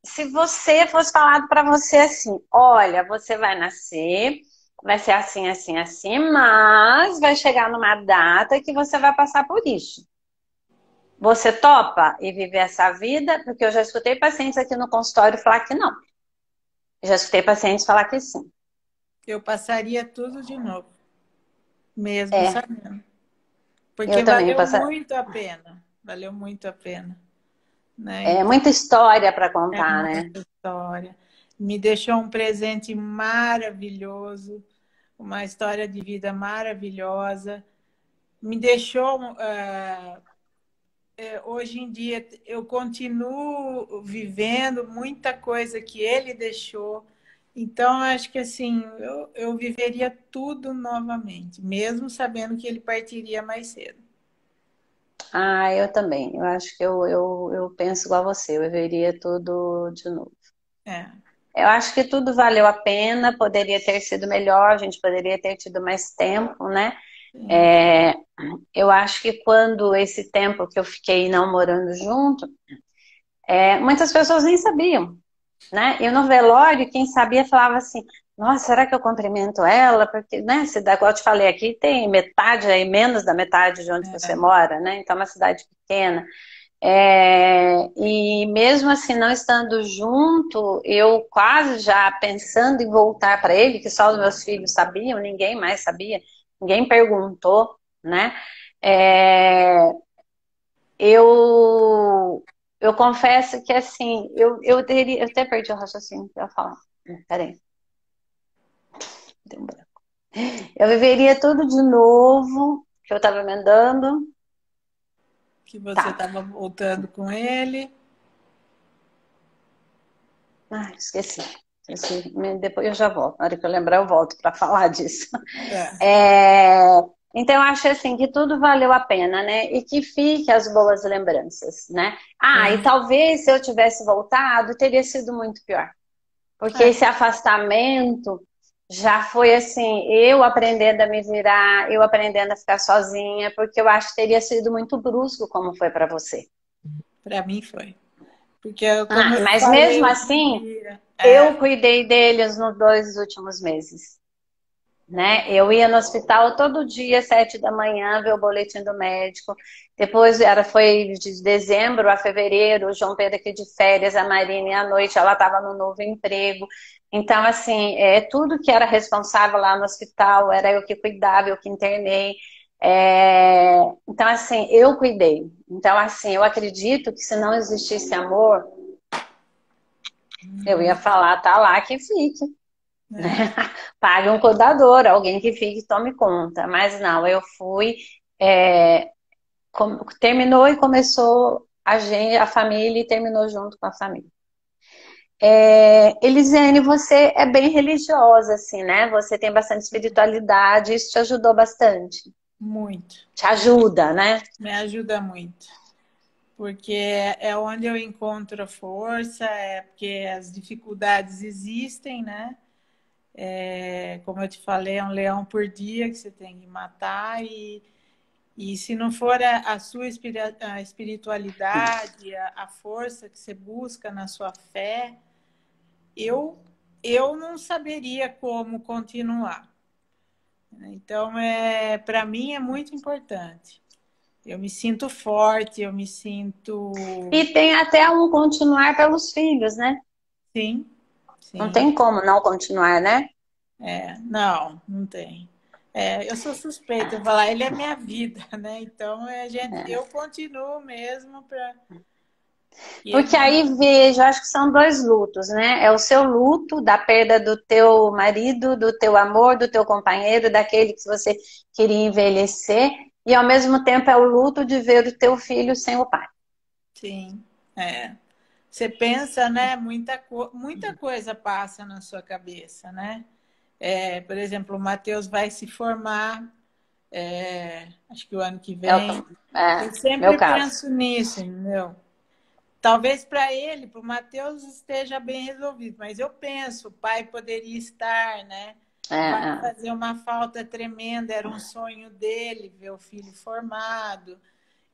Se você fosse falado para você assim, olha, você vai nascer, vai ser assim, assim, assim, mas vai chegar numa data que você vai passar por isso. Você topa e viver essa vida? Porque eu já escutei pacientes aqui no consultório falar que não. Eu já escutei pacientes falar que sim. Eu passaria tudo de novo, mesmo É, sabendo. eu Porque também valeu passo. muito a pena. Valeu muito a pena, né? É Então, muita história para é contar, né? muita história. me deixou um presente maravilhoso, uma história de vida maravilhosa, me deixou. Hoje em dia, eu continuo vivendo muita coisa que ele deixou. Então, acho que assim, eu viveria tudo novamente, mesmo sabendo que ele partiria mais cedo. Ah, eu também. Eu acho que eu penso igual a você, eu veria tudo de novo. É, Eu acho que tudo valeu a pena, poderia ter sido melhor, a gente poderia ter tido mais tempo, né? sim. É, eu acho que quando esse tempo que eu fiquei não morando junto, muitas pessoas nem sabiam, né? Eu no velório, quem sabia falava assim, nossa, será que eu cumprimento ela? Porque, né, cidade, igual eu te falei, aqui tem metade, aí menos da metade de onde você mora, né? Então é uma cidade pequena. E mesmo assim, não estando junto, eu quase já pensando em voltar para ele, que só os meus filhos sabiam, ninguém mais sabia, ninguém perguntou, né? É, eu confesso que assim, eu até perdi o raciocínio que eu ia falar. Peraí, deu um branco. Eu viveria tudo de novo, que eu estava emendando. Que você Tá. estava voltando com ele. Ah, esqueci. Esqueci. Depois eu já volto. Na hora que eu lembrar, eu volto para falar disso. É, É, então, eu acho assim que tudo valeu a pena, né? E que fique as boas lembranças, né? Ah, e sim. talvez se eu tivesse voltado, teria sido muito pior. Porque É, esse afastamento já foi assim, eu aprendendo a me virar, eu aprendendo a ficar sozinha, porque eu acho que teria sido muito brusco como foi para você. para mim foi. Porque, como Ah, eu mas falei mesmo outro assim, dia, eu cuidei deles nos 2 últimos meses, né? Eu ia no hospital todo dia, 7 da manhã, ver o boletim do médico. Depois foi de dezembro a fevereiro, o João Pedro aqui de férias, a Marina à noite, ela estava no novo emprego. Então, assim, tudo que era responsável lá no hospital, era eu que cuidava, eu que internei. Então, assim, eu cuidei. Então, assim, eu acredito que se não existisse amor, eu ia falar, tá lá que fique. é, Pague um cuidador, alguém que fique e tome conta. Mas não, eu fui, é, terminou e começou a família e terminou junto com a família. Elisiane, você é bem religiosa, assim, né? Você tem bastante espiritualidade, isso te ajudou bastante. muito. Te ajuda, né? Me ajuda muito. Porque é onde eu encontro a força, é porque as dificuldades existem, né? Como eu te falei, é um leão por dia que você tem que matar, e se não for a sua a espiritualidade, a força que você busca na sua fé, eu, eu não saberia como continuar. Então, para mim é muito importante. Eu me sinto forte, eu me sinto. E tem até um continuar pelos filhos, né? Sim, Não sim. tem como não continuar, né? Não, não tem. Eu sou suspeita de falar, ele é minha vida, né? Então, eu continuo mesmo para que ele Porque não. aí vejo, acho que são dois lutos, né? É o seu luto da perda do teu marido, do teu amor, do teu companheiro, daquele que você queria envelhecer, e ao mesmo tempo é o luto de ver o teu filho sem o pai. Sim, é. Você pensa, né? Muita coisa passa na sua cabeça, né? Por exemplo, o Matheus vai se formar, acho que o ano que É, vem. Eu meu sempre caso. penso nisso, entendeu? Talvez para ele, para o Matheus, esteja bem resolvido, mas eu penso, o pai poderia estar, né? É, Vai é. fazer uma falta tremenda, era um sonho dele ver o filho formado.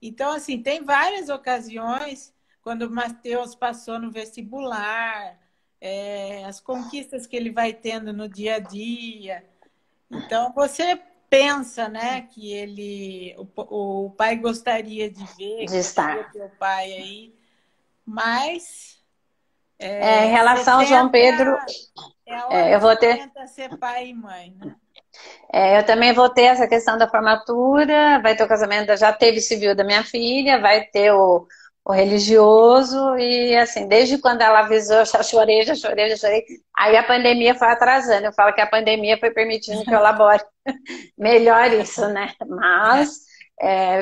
Então, assim, tem várias ocasiões quando o Matheus passou no vestibular, as conquistas que ele vai tendo no dia a dia. Então, você pensa, né, que o pai gostaria de ver, De gostaria de estar. ter o pai aí, mas Em você relação ao João Pedro, tenta, é a hora eu que você vou ter. tenta ser pai e mãe, né? Eu também vou ter essa questão da formatura, vai ter o casamento, já teve civil da minha filha, vai ter o religioso, e assim, desde quando ela avisou, eu já chorei, já chorei, já chorei. Aí a pandemia foi atrasando. Eu falo que a pandemia foi permitindo que eu elabore melhor isso, né? Mas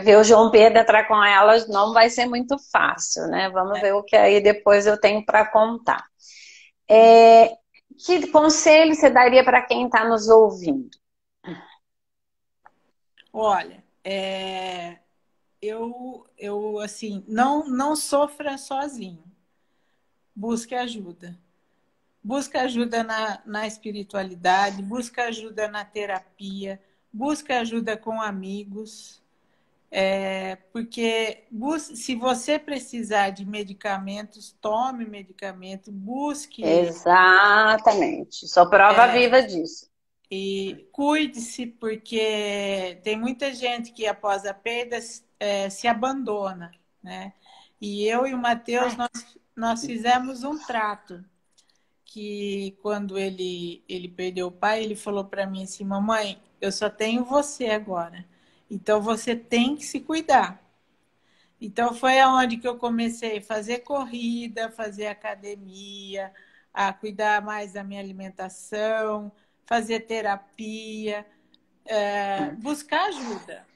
ver o João Pedro entrar com ela não vai ser muito fácil, né? Vamos ver o que aí depois eu tenho para contar. É, que conselho você daria para quem está nos ouvindo? Olha, eu assim, não sofra sozinho. Busque ajuda. Busca ajuda na espiritualidade, busca ajuda na terapia, busca ajuda com amigos, porque se você precisar de medicamentos, tome medicamento, busque Exatamente. Sou prova viva disso. e cuide-se, porque tem muita gente que após a perda se abandona, né? E eu e o Matheus, nós fizemos um trato que quando ele perdeu o pai, ele falou para mim assim, mamãe, eu só tenho você agora. Então você tem que se cuidar. Então foi aonde que eu comecei a fazer corrida, fazer academia, a cuidar mais da minha alimentação, fazer terapia, buscar ajuda.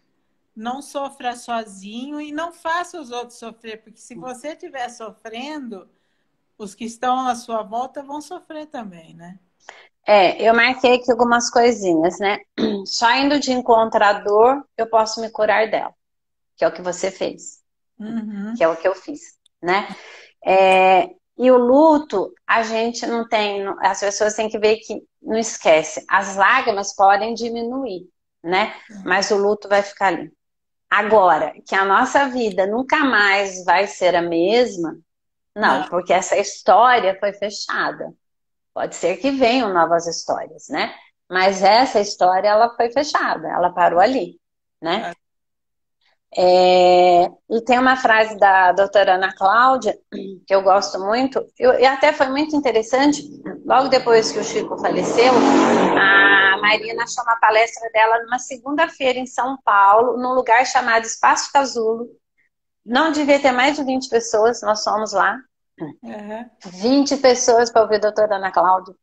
Não sofra sozinho e não faça os outros sofrer, porque se você estiver sofrendo, os que estão à sua volta vão sofrer também, né? Eu marquei aqui algumas coisinhas, né? Só indo de encontro à dor, eu posso me curar dela, que é o que você fez, Uhum. que é o que eu fiz, né? E o luto, a gente não tem, as pessoas têm que ver que não esquece, as lágrimas podem diminuir, né? Mas o luto vai ficar ali. Agora, que a nossa vida nunca mais vai ser a mesma, não, Não, porque essa história foi fechada. Pode ser que venham novas histórias, né? Mas essa história, ela foi fechada, ela parou ali, né? tá. E tem uma frase da doutora Ana Cláudia, que eu gosto muito, e até foi muito interessante, logo depois que o Chico faleceu, a Marina achou uma palestra dela numa segunda-feira em São Paulo, num lugar chamado Espaço Casulo. Não devia ter mais de 20 pessoas, nós fomos lá. Uhum. 20 pessoas para ouvir a doutora Ana Cláudia.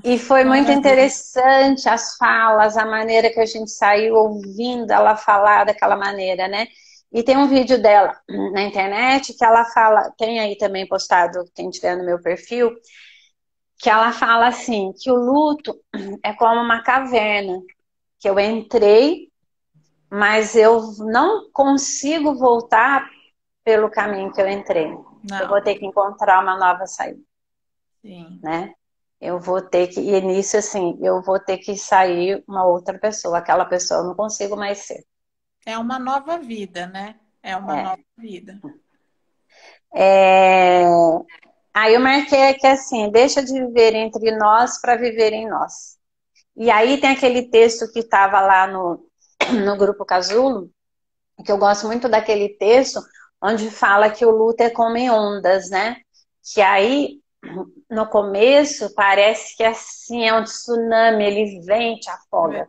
E Nossa, foi muito maravilha. interessante as falas, a maneira que a gente saiu ouvindo ela falar daquela maneira, né? E tem um vídeo dela na internet que ela fala, tem aí também postado, quem tiver no meu perfil, que ela fala assim, que o luto é como uma caverna, que eu entrei, mas eu não consigo voltar pelo caminho que eu entrei. Eu vou Não, ter que encontrar uma nova saída, sim. né? Eu vou ter que, e nisso assim, eu vou ter que sair uma outra pessoa, aquela pessoa eu não consigo mais ser. É uma nova vida, né? É uma nova É. vida. É... Aí eu marquei aqui assim, deixa de viver entre nós para viver em nós. E aí tem aquele texto que estava lá no grupo Casulo, que eu gosto muito daquele texto, onde fala que o luto é como em ondas, né? Que aí, no começo, parece que assim é um tsunami, ele vem e te afoga,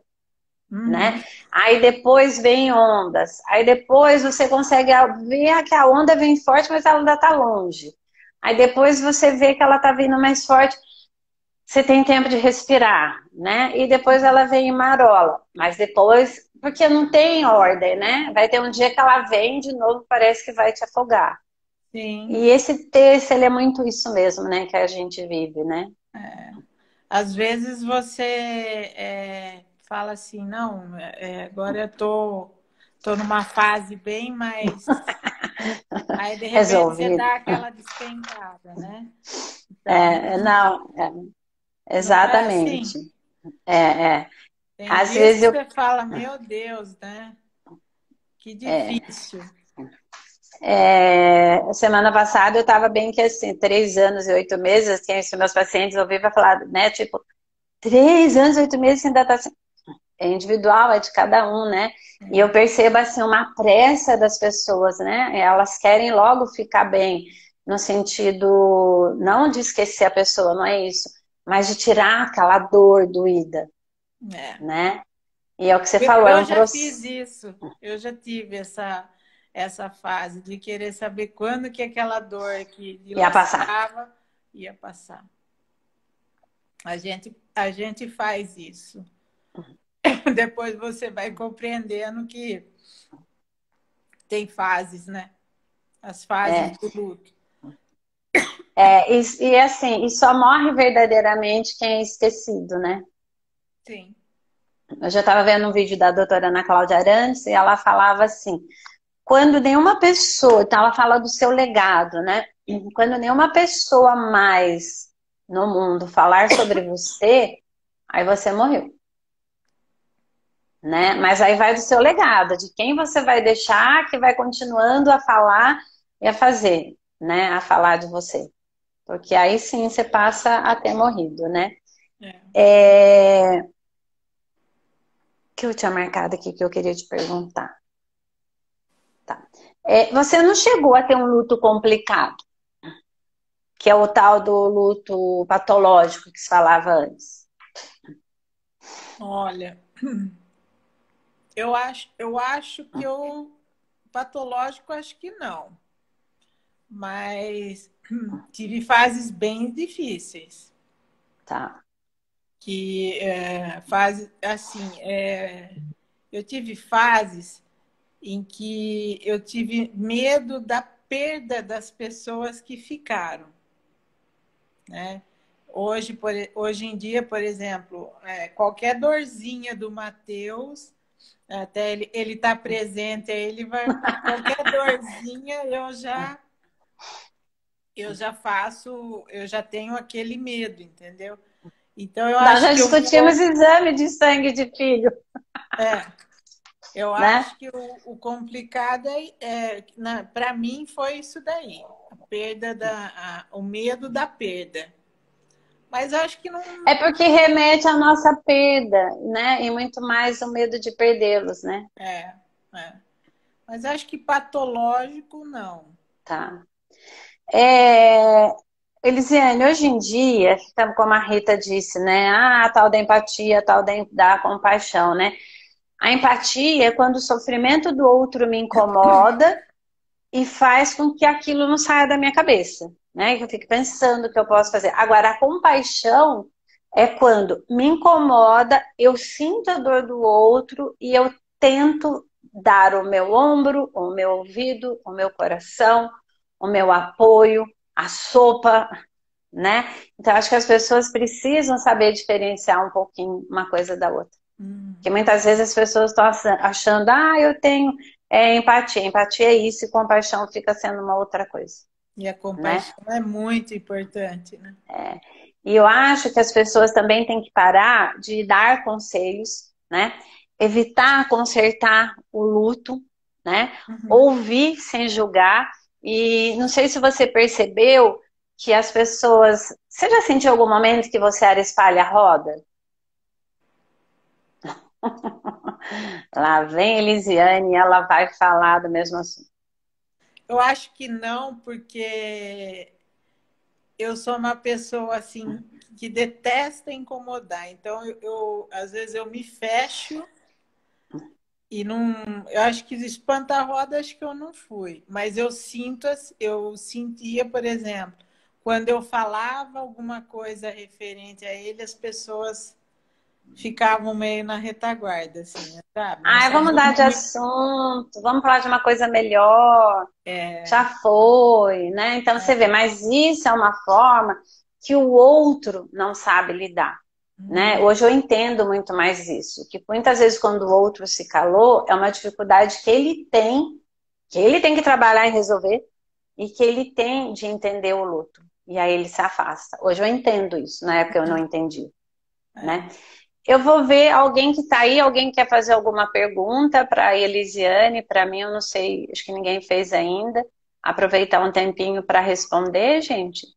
né? Uhum. Aí depois vem ondas, aí depois você consegue ver que a onda vem forte, mas ela ainda está longe. Aí depois você vê que ela está vindo mais forte, você tem tempo de respirar, né? E depois ela vem em marola, mas depois, porque não tem ordem, né? Vai ter um dia que ela vem de novo, parece que vai te afogar. Sim. E esse texto, ele é muito isso mesmo, né? Que a gente vive, né? Às vezes você fala assim, não, agora eu tô numa fase bem mais. Aí, de repente, você Resolvido. dá aquela despencada, né? Então, Não, não é assim? exatamente. É, é. Tem Às dias que vezes eu você fala, meu Deus, né? Que difícil. semana passada eu estava bem que assim, 3 anos e 8 meses, que os meus pacientes ouviram falar, né? Tipo, 3 anos e 8 meses ainda tá assim. É individual, é de cada um, né? E eu percebo assim uma pressa das pessoas, né? Elas querem logo ficar bem, no sentido não de esquecer a pessoa, não é isso, mas de tirar aquela dor doída, É. né? E é o que você falou, é Eu um já fiz processo. isso, eu já tive essa fase de querer saber quando que aquela dor que Ia passar. dilacerava ia passar. A gente faz isso. Depois você vai compreendendo que tem fases, né? As fases É, do luto. e assim, e só morre verdadeiramente quem é esquecido, né? Sim. Eu já estava vendo um vídeo da doutora Ana Cláudia Arantes e ela falava assim, quando nenhuma pessoa, então ela fala do seu legado, né? Quando nenhuma pessoa mais no mundo falar sobre você, aí você morreu, né? Mas aí vai do seu legado, de quem você vai deixar que vai continuando a falar e a fazer, né? A falar de você. Porque aí sim você passa a ter morrido, né? É. O que eu tinha marcado aqui que eu queria te perguntar? Tá. Você não chegou a ter um luto complicado, que é o tal do luto patológico que se falava antes. Olha, eu acho que eu patológico acho que não, mas tive fases bem difíceis. Tá. Que fase assim, eu tive fases em que eu tive medo da perda das pessoas que ficaram, né? Hoje em dia, por exemplo, qualquer dorzinha do Matheus, até ele está presente, aí ele vai, qualquer dorzinha eu já faço, eu já tenho aquele medo, entendeu? Então eu Nós acho já que eu discutimos vou, exame de sangue de filho, é, eu né? acho que o complicado para mim foi isso daí, a perda o medo da perda. Mas eu acho que não É porque remete à nossa perda, né? E muito mais o medo de perdê-los, né? é, é. Mas eu acho que patológico não. Tá. É, Elisiane, hoje em dia, como a Rita disse, né? Ah, a tal da empatia, a tal da compaixão, né? A empatia é quando o sofrimento do outro me incomoda e faz com que aquilo não saia da minha cabeça, né? Que eu fique pensando o que eu posso fazer. Agora, a compaixão é quando me incomoda, eu sinto a dor do outro e eu tento dar o meu ombro, o meu ouvido, o meu coração, o meu apoio, a sopa, né? Então, acho que as pessoas precisam saber diferenciar um pouquinho uma coisa da outra. Porque muitas vezes as pessoas estão achando, eu tenho empatia. Empatia é isso e compaixão fica sendo uma outra coisa, E a né? compaixão é muito importante, né? E eu acho que as pessoas também têm que parar de dar conselhos, né? Evitar consertar o luto, né? Uhum. Ouvir sem julgar. E não sei se você percebeu que as pessoas. Você já sentiu algum momento que você era espalha-roda? Lá vem Elisiane e ela vai falar do mesmo assunto. Eu acho que não, porque eu sou uma pessoa assim que detesta incomodar. Então às vezes eu me fecho e não, eu acho que espanta-roda acho que eu não fui, mas eu sentia, por exemplo, quando eu falava alguma coisa referente a ele, as pessoas ficavam meio na retaguarda, assim, sabe? Não Ai, vamos sabiam mudar de muito. assunto, vamos falar de uma coisa melhor. Já foi, né? Então você vê, mas isso é uma forma que o outro não sabe lidar, né? Hoje eu entendo muito mais isso, que muitas vezes quando o outro se calou, é uma dificuldade que ele tem que trabalhar e resolver, e que ele tem de entender o luto. E aí ele se afasta. Hoje eu entendo isso, na época eu não entendi, né? É. Eu vou ver alguém que está aí, alguém quer fazer alguma pergunta para a Elisiane, para mim, eu não sei, acho que ninguém fez ainda. Aproveitar um tempinho para responder, gente.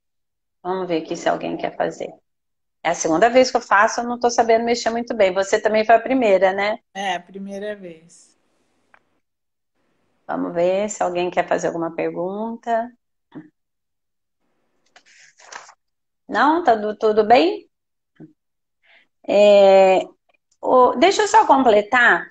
Vamos ver aqui se alguém quer fazer. É a segunda vez que eu faço, eu não estou sabendo mexer muito bem. Você também foi a primeira, né? É, a primeira vez. Vamos ver se alguém quer fazer alguma pergunta. Não? Tá tudo bem? Deixa eu só completar.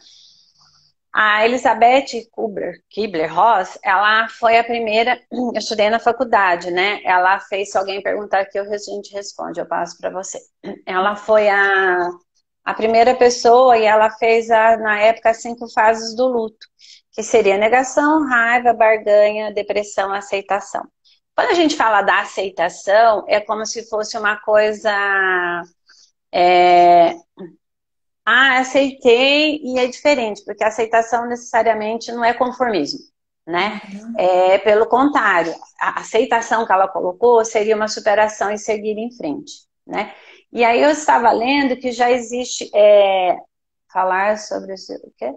A Elizabeth Kubler-Ross, ela foi a primeira, eu estudei na faculdade, né? Ela fez, se alguém perguntar aqui, a gente responde, eu passo para você. Ela foi a primeira pessoa e ela fez, na época, as 5 fases do luto, que seria negação, raiva, barganha, depressão, aceitação. Quando a gente fala da aceitação, é como se fosse uma coisa... aceitei e é diferente, porque a aceitação necessariamente não é conformismo, né? Uhum. É, pelo contrário, a aceitação que ela colocou seria uma superação e seguir em frente, né? E aí eu estava lendo que já existe falar sobre o quê?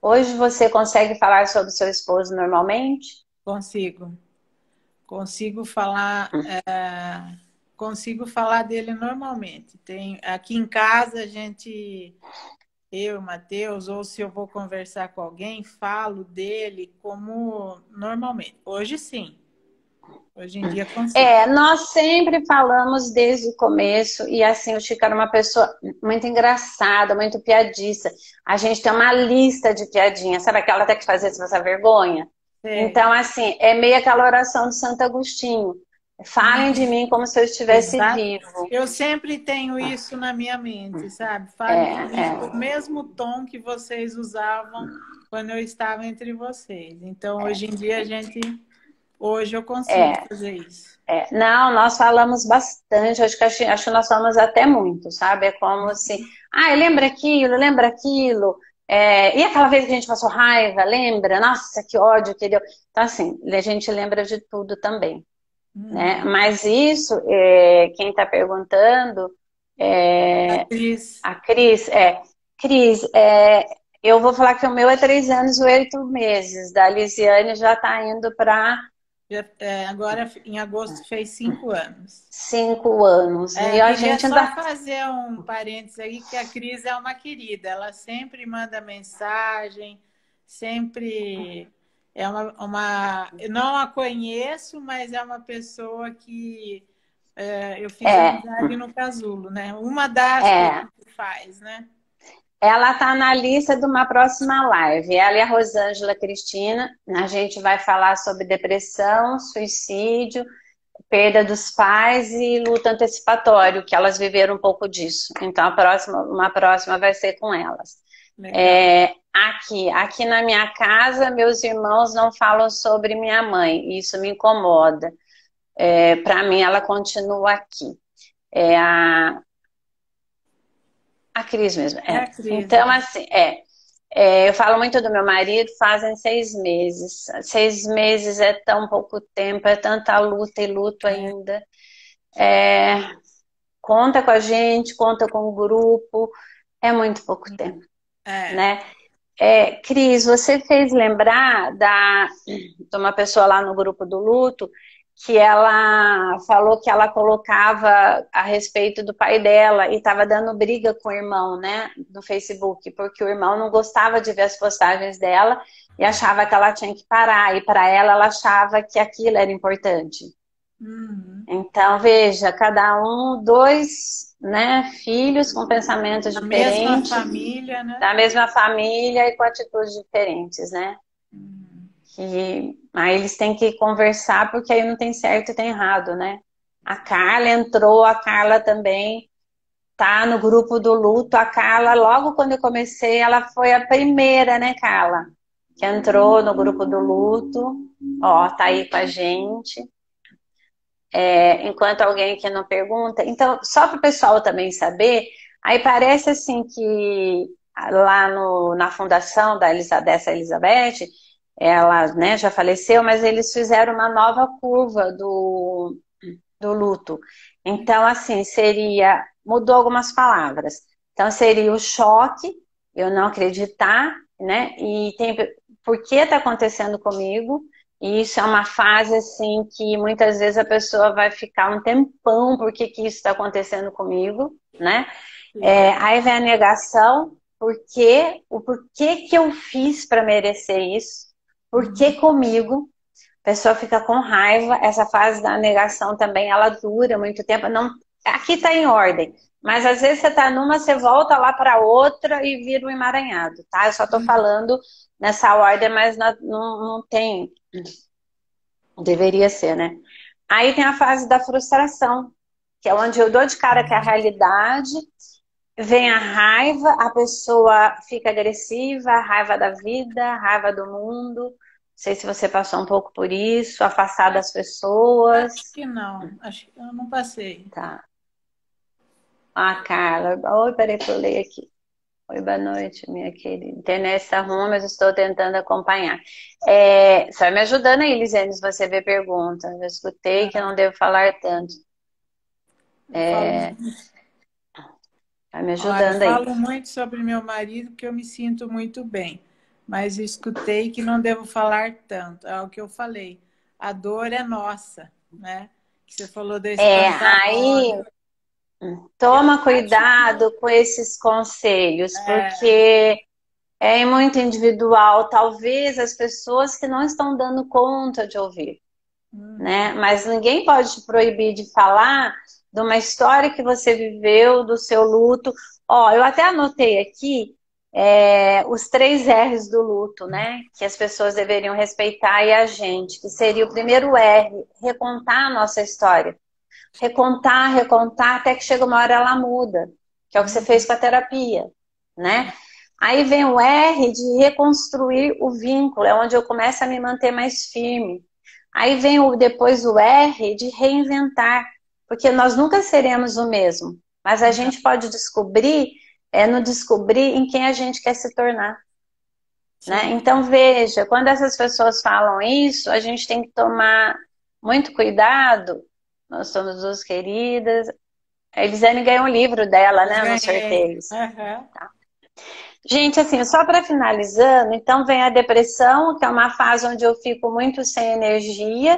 Hoje você consegue falar sobre seu esposo normalmente? Consigo. Consigo falar, consigo falar dele normalmente. Tem, aqui em casa a gente, eu, Matheus, ou se eu vou conversar com alguém, falo dele como normalmente. Hoje sim. Hoje em dia consigo. Nós sempre falamos desde o começo, e assim, o Chico era uma pessoa muito engraçada, muito piadista. A gente tem uma lista de piadinhas, sabe aquela até que fazia se passar vergonha? Sei. Então, assim, é meio aquela oração de Santo Agostinho. Falem de mim como se eu estivesse Exato. vivo. Eu sempre tenho isso na minha mente, sabe? É, Fale de mim é, com o mesmo tom que vocês usavam quando eu estava entre vocês. Então, hoje em dia, hoje eu consigo é. fazer isso. Não, nós falamos bastante, acho que nós falamos até muito, sabe? É como se, lembra aquilo, lembra aquilo. E aquela vez que a gente passou raiva, lembra? Nossa, que ódio que deu. Então, assim, a gente lembra de tudo também, né? Uhum. Mas isso, quem está perguntando, Atriz, a Cris, Cris, eu vou falar que o meu é 3 anos e 8 meses, da Lisiane já está indo para agora em agosto fez 5 anos. 5 anos. E a Queria gente só ainda. fazer um parênteses aí, que a Cris é uma querida. Ela sempre manda mensagem, sempre é eu não a conheço, mas é uma pessoa que eu fiz É, amizade no casulo, né? Uma das que a é. gente faz, né? Ela tá na lista de uma próxima live. Ela e a Rosângela Cristina. A gente vai falar sobre depressão, suicídio, perda dos pais e luta antecipatório, que elas viveram um pouco disso. Então, uma próxima vai ser com elas. Legal. Aqui na minha casa, meus irmãos não falam sobre minha mãe. Isso me incomoda. Para mim, ela continua aqui. É a Cris mesmo. É a Cris, Então, é. assim, eu falo muito do meu marido, fazem 6 meses. 6 meses é tão pouco tempo, é tanta luta e luto ainda. Conta com a gente, conta com o grupo, é muito pouco tempo, É. né? Cris, você fez lembrar de uma pessoa lá no grupo do luto que ela falou que ela colocava a respeito do pai dela e estava dando briga com o irmão, né, no Facebook, porque o irmão não gostava de ver as postagens dela e achava que ela tinha que parar, e para ela achava que aquilo era importante. Uhum. Então, veja, cada um, dois, né, filhos com pensamentos A mesma diferentes, família, né? da mesma família e com atitudes diferentes, né? Uhum. Que aí eles têm que conversar, porque aí não tem certo e tem errado, né? A Carla entrou, a Carla também tá no grupo do luto. A Carla, logo quando eu comecei, ela foi a primeira, né, Carla? Que entrou no grupo do luto. Ó, tá aí com a gente. Enquanto alguém que não pergunta. Então, só para o pessoal também saber, aí parece assim que lá na fundação dessa Elizabeth, ela, né, já faleceu, mas eles fizeram uma nova curva do luto. Então, assim, mudou algumas palavras. Então, seria o choque, eu não acreditar, né? E por que está acontecendo comigo? E isso é uma fase, assim, que muitas vezes a pessoa vai ficar um tempão, por que isso está acontecendo comigo, né? Aí vem a negação, o porquê que eu fiz para merecer isso? Por que comigo? A pessoa fica com raiva. Essa fase da negação também, ela dura muito tempo. Não, aqui está em ordem. Mas às vezes você tá numa, você volta lá para outra e vira um emaranhado, tá? Eu só tô falando nessa ordem, mas não tem, deveria ser, né? Aí tem a fase da frustração, que é onde eu dou de cara com a realidade, vem a raiva, a pessoa fica agressiva, a raiva da vida, a raiva do mundo. Não sei se você passou um pouco por isso, afastar das Acho pessoas. que não, acho que eu não passei. Tá. Ah, Carla. Oi, peraí que eu leio aqui. Oi, boa noite, minha querida. Internet está ruim, mas estou tentando acompanhar. Você vai me ajudando aí, Lisene, se você ver pergunta. Eu escutei que eu não devo falar tanto. Eu falo, Vai me olha, ajudando aí. falo muito sobre meu marido, que eu me sinto muito bem, mas escutei que não devo falar tanto. É o que eu falei. A dor é nossa, né? Que você falou da Aí espanta-roda. Eu toma acho que cuidado com esses conselhos, porque é muito individual. Talvez as pessoas que não estão dando conta de ouvir, né? Mas ninguém pode te proibir de falar de uma história que você viveu, do seu luto. Ó, eu até anotei aqui os 3 R's do luto, né? Que as pessoas deveriam respeitar e a gente, que seria o primeiro R, recontar a nossa história. Recontar, recontar, até que chega uma hora ela muda, que é o que você fez com a terapia, né? Aí vem o R de reconstruir o vínculo, é onde eu começo a me manter mais firme. Aí vem depois o R de reinventar, porque nós nunca seremos o mesmo, mas a gente pode descobrir, no descobrir em quem a gente quer se tornar, né? sim. Então veja, quando essas pessoas falam isso, a gente tem que tomar muito cuidado. Nós somos duas queridas. A Elisane ganhou um livro dela, né, nos Ganhei. sorteios. Gente, assim, só para finalizando, então vem a depressão, que é uma fase onde eu fico muito sem energia.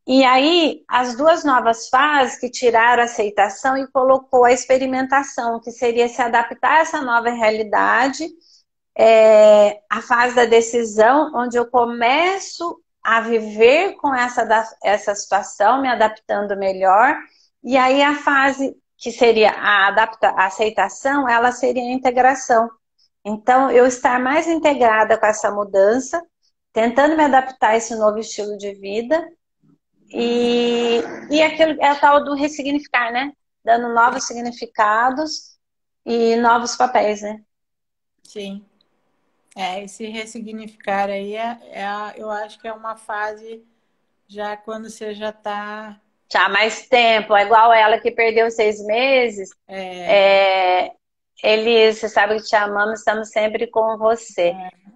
E aí, as 2 novas fases que tiraram a aceitação e colocou a experimentação, que seria se adaptar a essa nova realidade, a fase da decisão, onde eu começo a viver com essa situação, me adaptando melhor. E aí a fase que seria a aceitação, ela seria a integração. Então, eu estar mais integrada com essa mudança, tentando me adaptar a esse novo estilo de vida, e aquilo é o tal do ressignificar, né? Dando novos significados e novos papéis, né? Sim. Esse ressignificar aí eu acho que é uma fase já quando você já está. Já há mais tempo, é igual ela que perdeu 6 meses. Você sabe que te amamos, estamos sempre com você.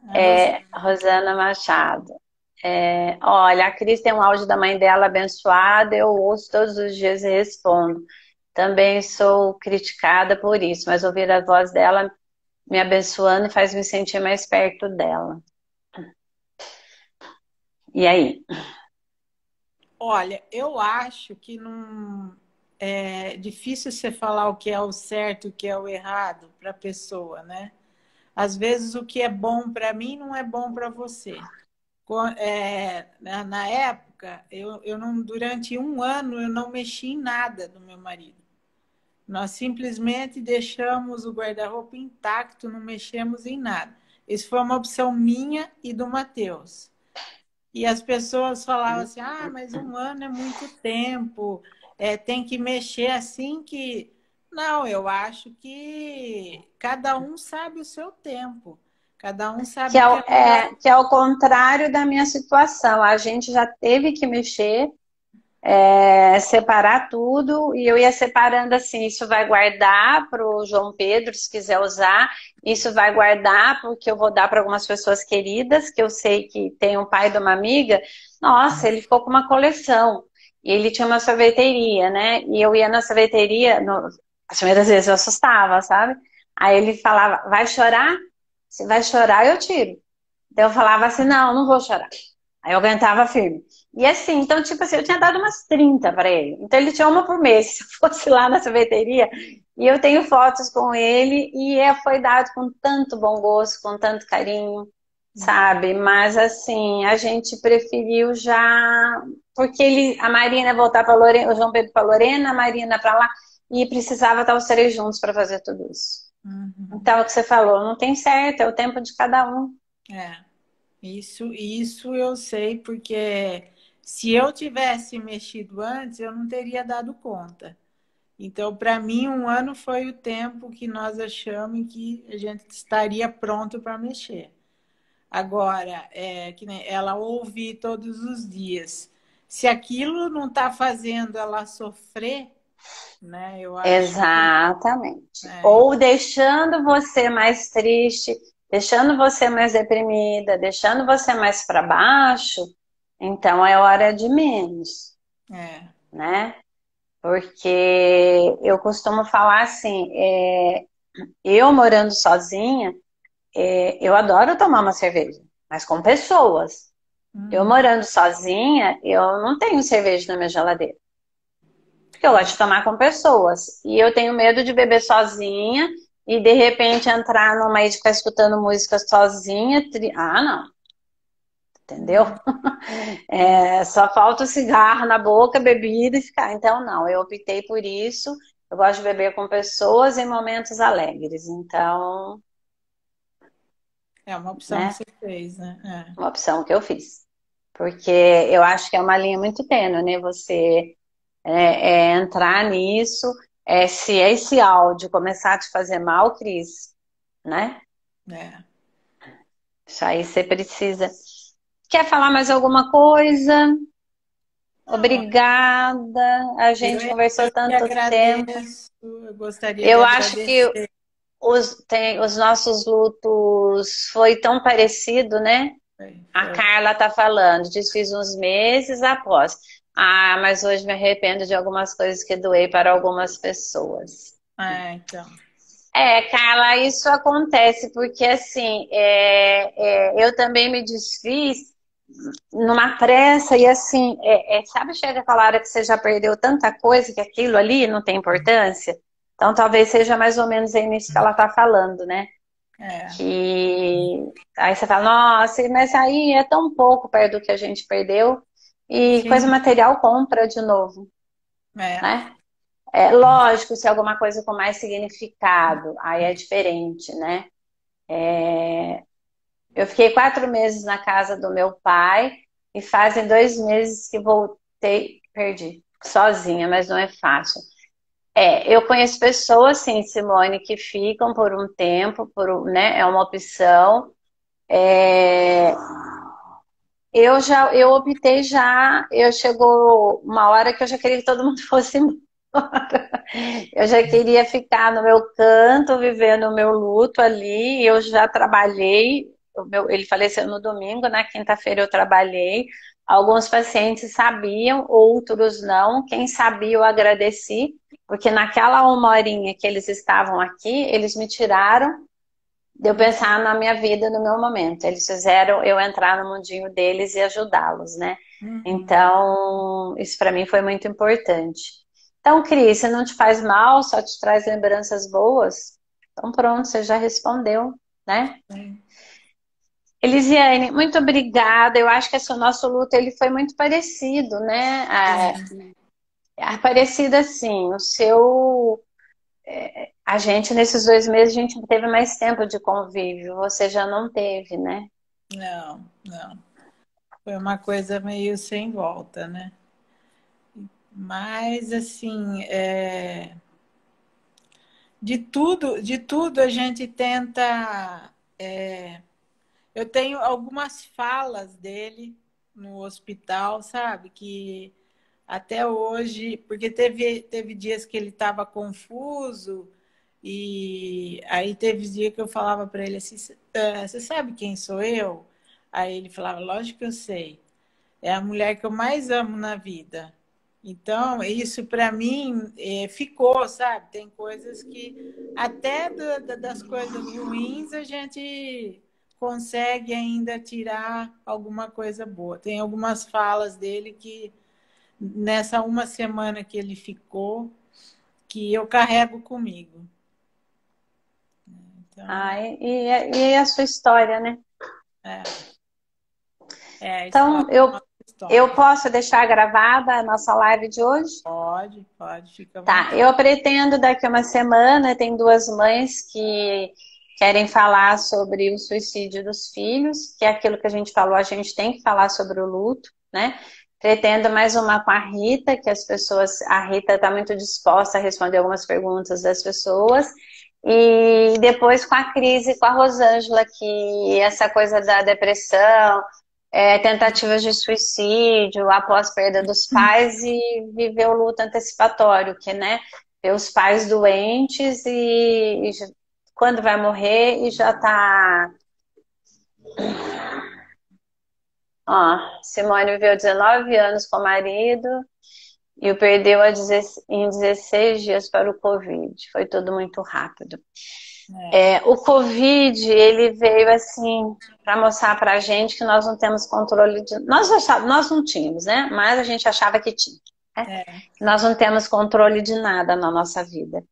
A Rosana. Rosana Machado. Olha, a Cris tem um áudio da mãe dela abençoada, eu ouço todos os dias e respondo. Também sou criticada por isso, mas ouvir a voz dela me abençoando faz me sentir mais perto dela. E aí? Olha, eu acho que não é difícil você falar o que é o certo e o que é o errado para a pessoa, né? Às vezes o que é bom para mim não é bom para você. Na época, eu não, durante um ano eu não mexi em nada do meu marido. Nós simplesmente deixamos o guarda-roupa intacto, não mexemos em nada. Isso foi uma opção minha e do Matheus. E as pessoas falavam assim: ah, mas um ano é muito tempo, tem que mexer assim que. Não, eu acho que cada um sabe o seu tempo, cada um Que sabe é, o que o- é melhor. que é o contrário da minha situação. A gente já teve que mexer, separar tudo, e eu ia separando assim, isso vai guardar para o João Pedro, se quiser usar, isso vai guardar porque eu vou dar para algumas pessoas queridas, que eu sei que tem um pai de uma amiga, nossa, ele ficou com uma coleção, e ele tinha uma sorveteria, né, e eu ia na sorveteria, as primeiras vezes eu assustava, sabe? Aí ele falava, vai chorar? Se vai chorar, eu tiro. Então eu falava assim, não, não vou chorar. Aí eu aguentava firme. E assim, então, tipo assim, eu tinha dado umas 30 para ele. Então ele tinha uma por mês. Se eu fosse lá na sorveteria, e eu tenho fotos com ele, e foi dado com tanto bom gosto, com tanto carinho, sabe? Mas assim, a gente preferiu já. Porque a Marina voltar para Lorena, o João Pedro para Lorena, a Marina para lá. e precisava estar os três juntos para fazer tudo isso. Uhum. Então, é o que você falou, não tem certo, é o tempo de cada um. É, isso eu sei, porque se eu tivesse mexido antes, eu não teria dado conta. Então, para mim, um ano foi o tempo que nós achamos que a gente estaria pronto para mexer. Agora, que nem ela ouve todos os dias. Se aquilo não está fazendo ela sofrer, né? Eu acho que Exatamente. é, Ou deixando você mais triste, deixando você mais deprimida, deixando você mais para baixo, então é hora de menos, é, né? Porque eu costumo falar assim, eu morando sozinha, eu adoro tomar uma cerveja, mas com pessoas. Eu uhum, morando sozinha, eu não tenho cerveja na minha geladeira. Porque eu gosto de tomar com pessoas. E eu tenho medo de beber sozinha e de repente entrar numa e ficar escutando música sozinha. Ah, não, entendeu? uhum, Só falta o cigarro na boca, bebida e ficar. Então, não, eu optei por isso. Eu gosto de beber com pessoas em momentos alegres. Então, é uma opção que né, você fez, né? uma opção que eu fiz. Porque eu acho que é uma linha muito tênue, né? Você entrar nisso, se esse áudio começar a te fazer mal, Cris, né? É. Isso aí você precisa. Quer falar mais alguma coisa? Não, Obrigada. A eu, gente conversou eu que tanto tempo. agradeço, eu gostaria de Eu acho que agradecer. os nossos lutos foi tão parecido, né? A Foi. Carla tá falando, desfiz uns meses após. Ah, mas hoje me arrependo de algumas coisas que doei para algumas pessoas. Então. Carla, isso acontece porque assim, eu também me desfiz numa pressa e assim, sabe, chega aquela hora que você já perdeu tanta coisa que aquilo ali não tem importância? Então talvez seja mais ou menos aí nisso que ela tá falando, né? É, Que aí você fala, nossa, mas aí é tão pouco perto do que a gente perdeu e coisa sim, material compra de novo, é, né? É lógico, se é alguma coisa com mais significado, aí é diferente, né? Eu fiquei 4 meses na casa do meu pai e fazem 2 meses que voltei, perdi, sozinha, mas não é fácil. Eu conheço pessoas, sim, Simone, que ficam por um tempo, né? É uma opção. É, eu optei já, eu chegou uma hora que eu já queria que todo mundo fosse embora. Eu já queria ficar no meu canto, vivendo o meu luto ali. Eu já trabalhei, ele faleceu no domingo, na quinta-feira eu trabalhei. Alguns pacientes sabiam, outros não. Quem sabia, eu agradeci, porque naquela 1 horinha que eles estavam aqui, eles me tiraram de eu pensar na minha vida, no meu momento. Eles fizeram eu entrar no mundinho deles e ajudá-los, né? uhum, Então, isso para mim foi muito importante. Então, Cris, se não te faz mal, só te traz lembranças boas, então pronto, você já respondeu, né? sim, Elisiane, muito obrigada. Eu acho que esse nosso luto ele foi muito parecido, né? Parecido assim, o seu a gente, nesses 2 meses, a gente teve mais tempo de convívio. Você já não teve, né? não, não. Foi uma coisa meio sem volta, né? Mas, assim, de tudo a gente tenta. Eu tenho algumas falas dele no hospital, sabe? Que até hoje, porque teve dias que ele estava confuso, e aí teve dia que eu falava para ele assim: Você sabe quem sou eu?" Aí ele falava: "Lógico que eu sei. É a mulher que eu mais amo na vida." Então, isso para mim ficou, sabe? Tem coisas que, até das coisas ruins, a gente consegue ainda tirar alguma coisa boa. Tem algumas falas dele que, nessa uma semana que ele ficou, que eu carrego comigo. Então, E a sua história, né? é, é a Então, história. Eu posso deixar gravada a nossa live de hoje? Pode, fica à Tá, vontade. eu pretendo daqui a uma semana, tem duas mães que querem falar sobre o suicídio dos filhos, que é aquilo que a gente falou, a gente tem que falar sobre o luto, né? Pretendo mais uma com a Rita, que a Rita está muito disposta a responder algumas perguntas das pessoas, e depois com a Cris e com a Rosângela, que essa coisa da depressão, tentativas de suicídio após perda dos pais e viver o luto antecipatório, que, né, ver os pais doentes e quando vai morrer e já tá. Ó, Simone viveu 19 anos com o marido e o perdeu em 16 dias para o Covid. Foi tudo muito rápido. O Covid, ele veio assim para mostrar para a gente que nós não temos controle de. Nós não tínhamos, né? Mas a gente achava que tinha. Né? Nós não temos controle de nada na nossa vida.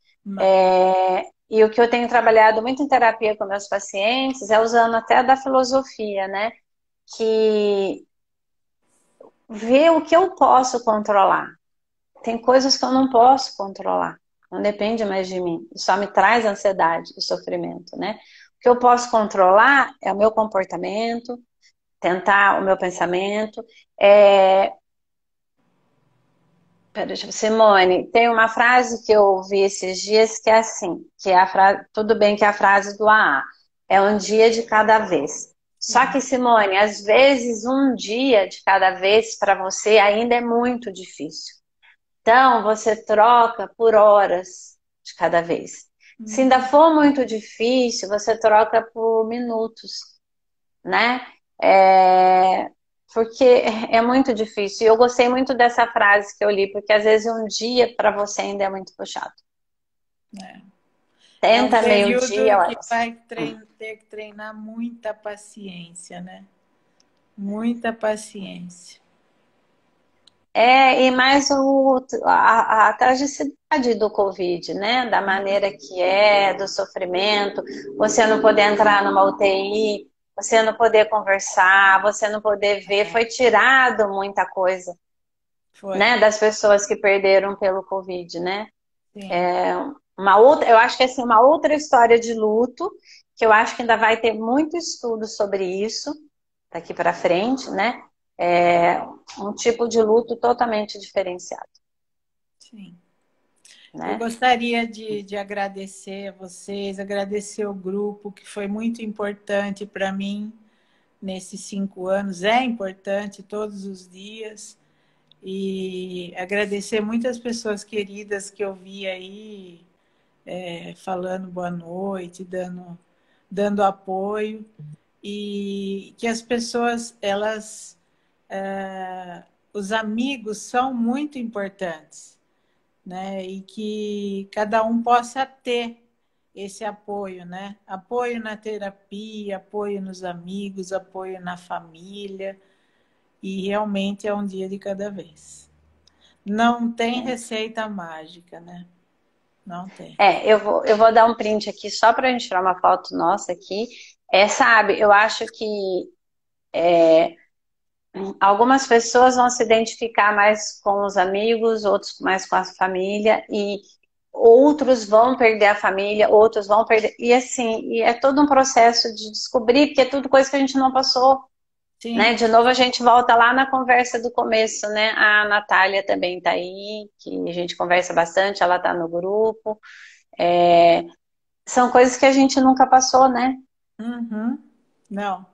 E o que eu tenho trabalhado muito em terapia com meus pacientes é usando até da filosofia, né? Que ver o que eu posso controlar. Tem coisas que eu não posso controlar. Não depende mais de mim. Isso só me traz ansiedade e sofrimento, né? O que eu posso controlar é o meu comportamento, tentar o meu pensamento. Simone, tem uma frase que eu ouvi esses dias que é assim, que é a frase, tudo bem que é a frase do AA, é um dia de cada vez. Só que, Simone, às vezes um dia de cada vez para você ainda é muito difícil. Então, você troca por horas de cada vez. Se ainda for muito difícil, você troca por minutos, né? Porque é muito difícil. E eu gostei muito dessa frase que eu li, porque às vezes um dia para você ainda é muito puxado. Tenta meio-dia. Que vai ter que treinar muita paciência, né? Muita paciência. E mais a tragicidade do Covid, né? Da maneira que do sofrimento, você não poder entrar numa UTI, você não poder conversar, você não poder ver, foi tirado muita coisa, né? Das pessoas que perderam pelo Covid, né? Eu acho que assim, uma outra história de luto, que eu acho que ainda vai ter muito estudo sobre isso daqui para frente, né? Um tipo de luto totalmente diferenciado. Sim. Né? Eu gostaria de agradecer a vocês, agradecer o grupo, que foi muito importante para mim nesses 5 anos. É importante todos os dias. E agradecer muitas pessoas queridas que eu vi aí falando boa noite, dando apoio. E que as pessoas, os amigos são muito importantes, né? E que cada um possa ter esse apoio, né? Apoio na terapia, apoio nos amigos, apoio na família. E realmente é um dia de cada vez. Não tem receita mágica, né? Não tem. Eu vou dar um print aqui só para a gente tirar uma foto nossa aqui. Sabe, eu acho que algumas pessoas vão se identificar mais com os amigos, outros mais com a família, e outros vão perder a família, outros vão perder. E assim, é todo um processo de descobrir, porque é tudo coisa que a gente não passou. Né? De novo, a gente volta lá na conversa do começo, né? A Natália também está aí, que a gente conversa bastante, ela está no grupo. São coisas que a gente nunca passou, né? Uhum. Não.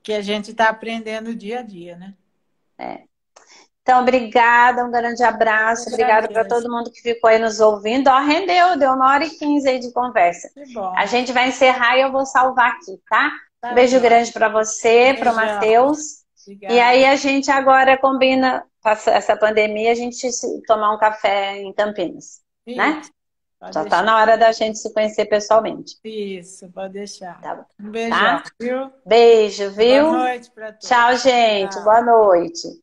Que a gente está aprendendo dia a dia, né? Então, obrigada, um grande abraço. Obrigada para todo mundo que ficou aí nos ouvindo. Rendeu, deu 1h15 aí de conversa. Que bom. A gente vai encerrar e eu vou salvar aqui, tá? Um beijo grande para você, para o Matheus. E aí a gente agora combina, passa essa pandemia, a gente tomar um café em Campinas, né? Já tá na hora da gente se conhecer pessoalmente. Isso, pode deixar. Tá bom. Um beijão, viu? Beijo, viu? Boa noite para todos. Tchau, gente. Boa noite.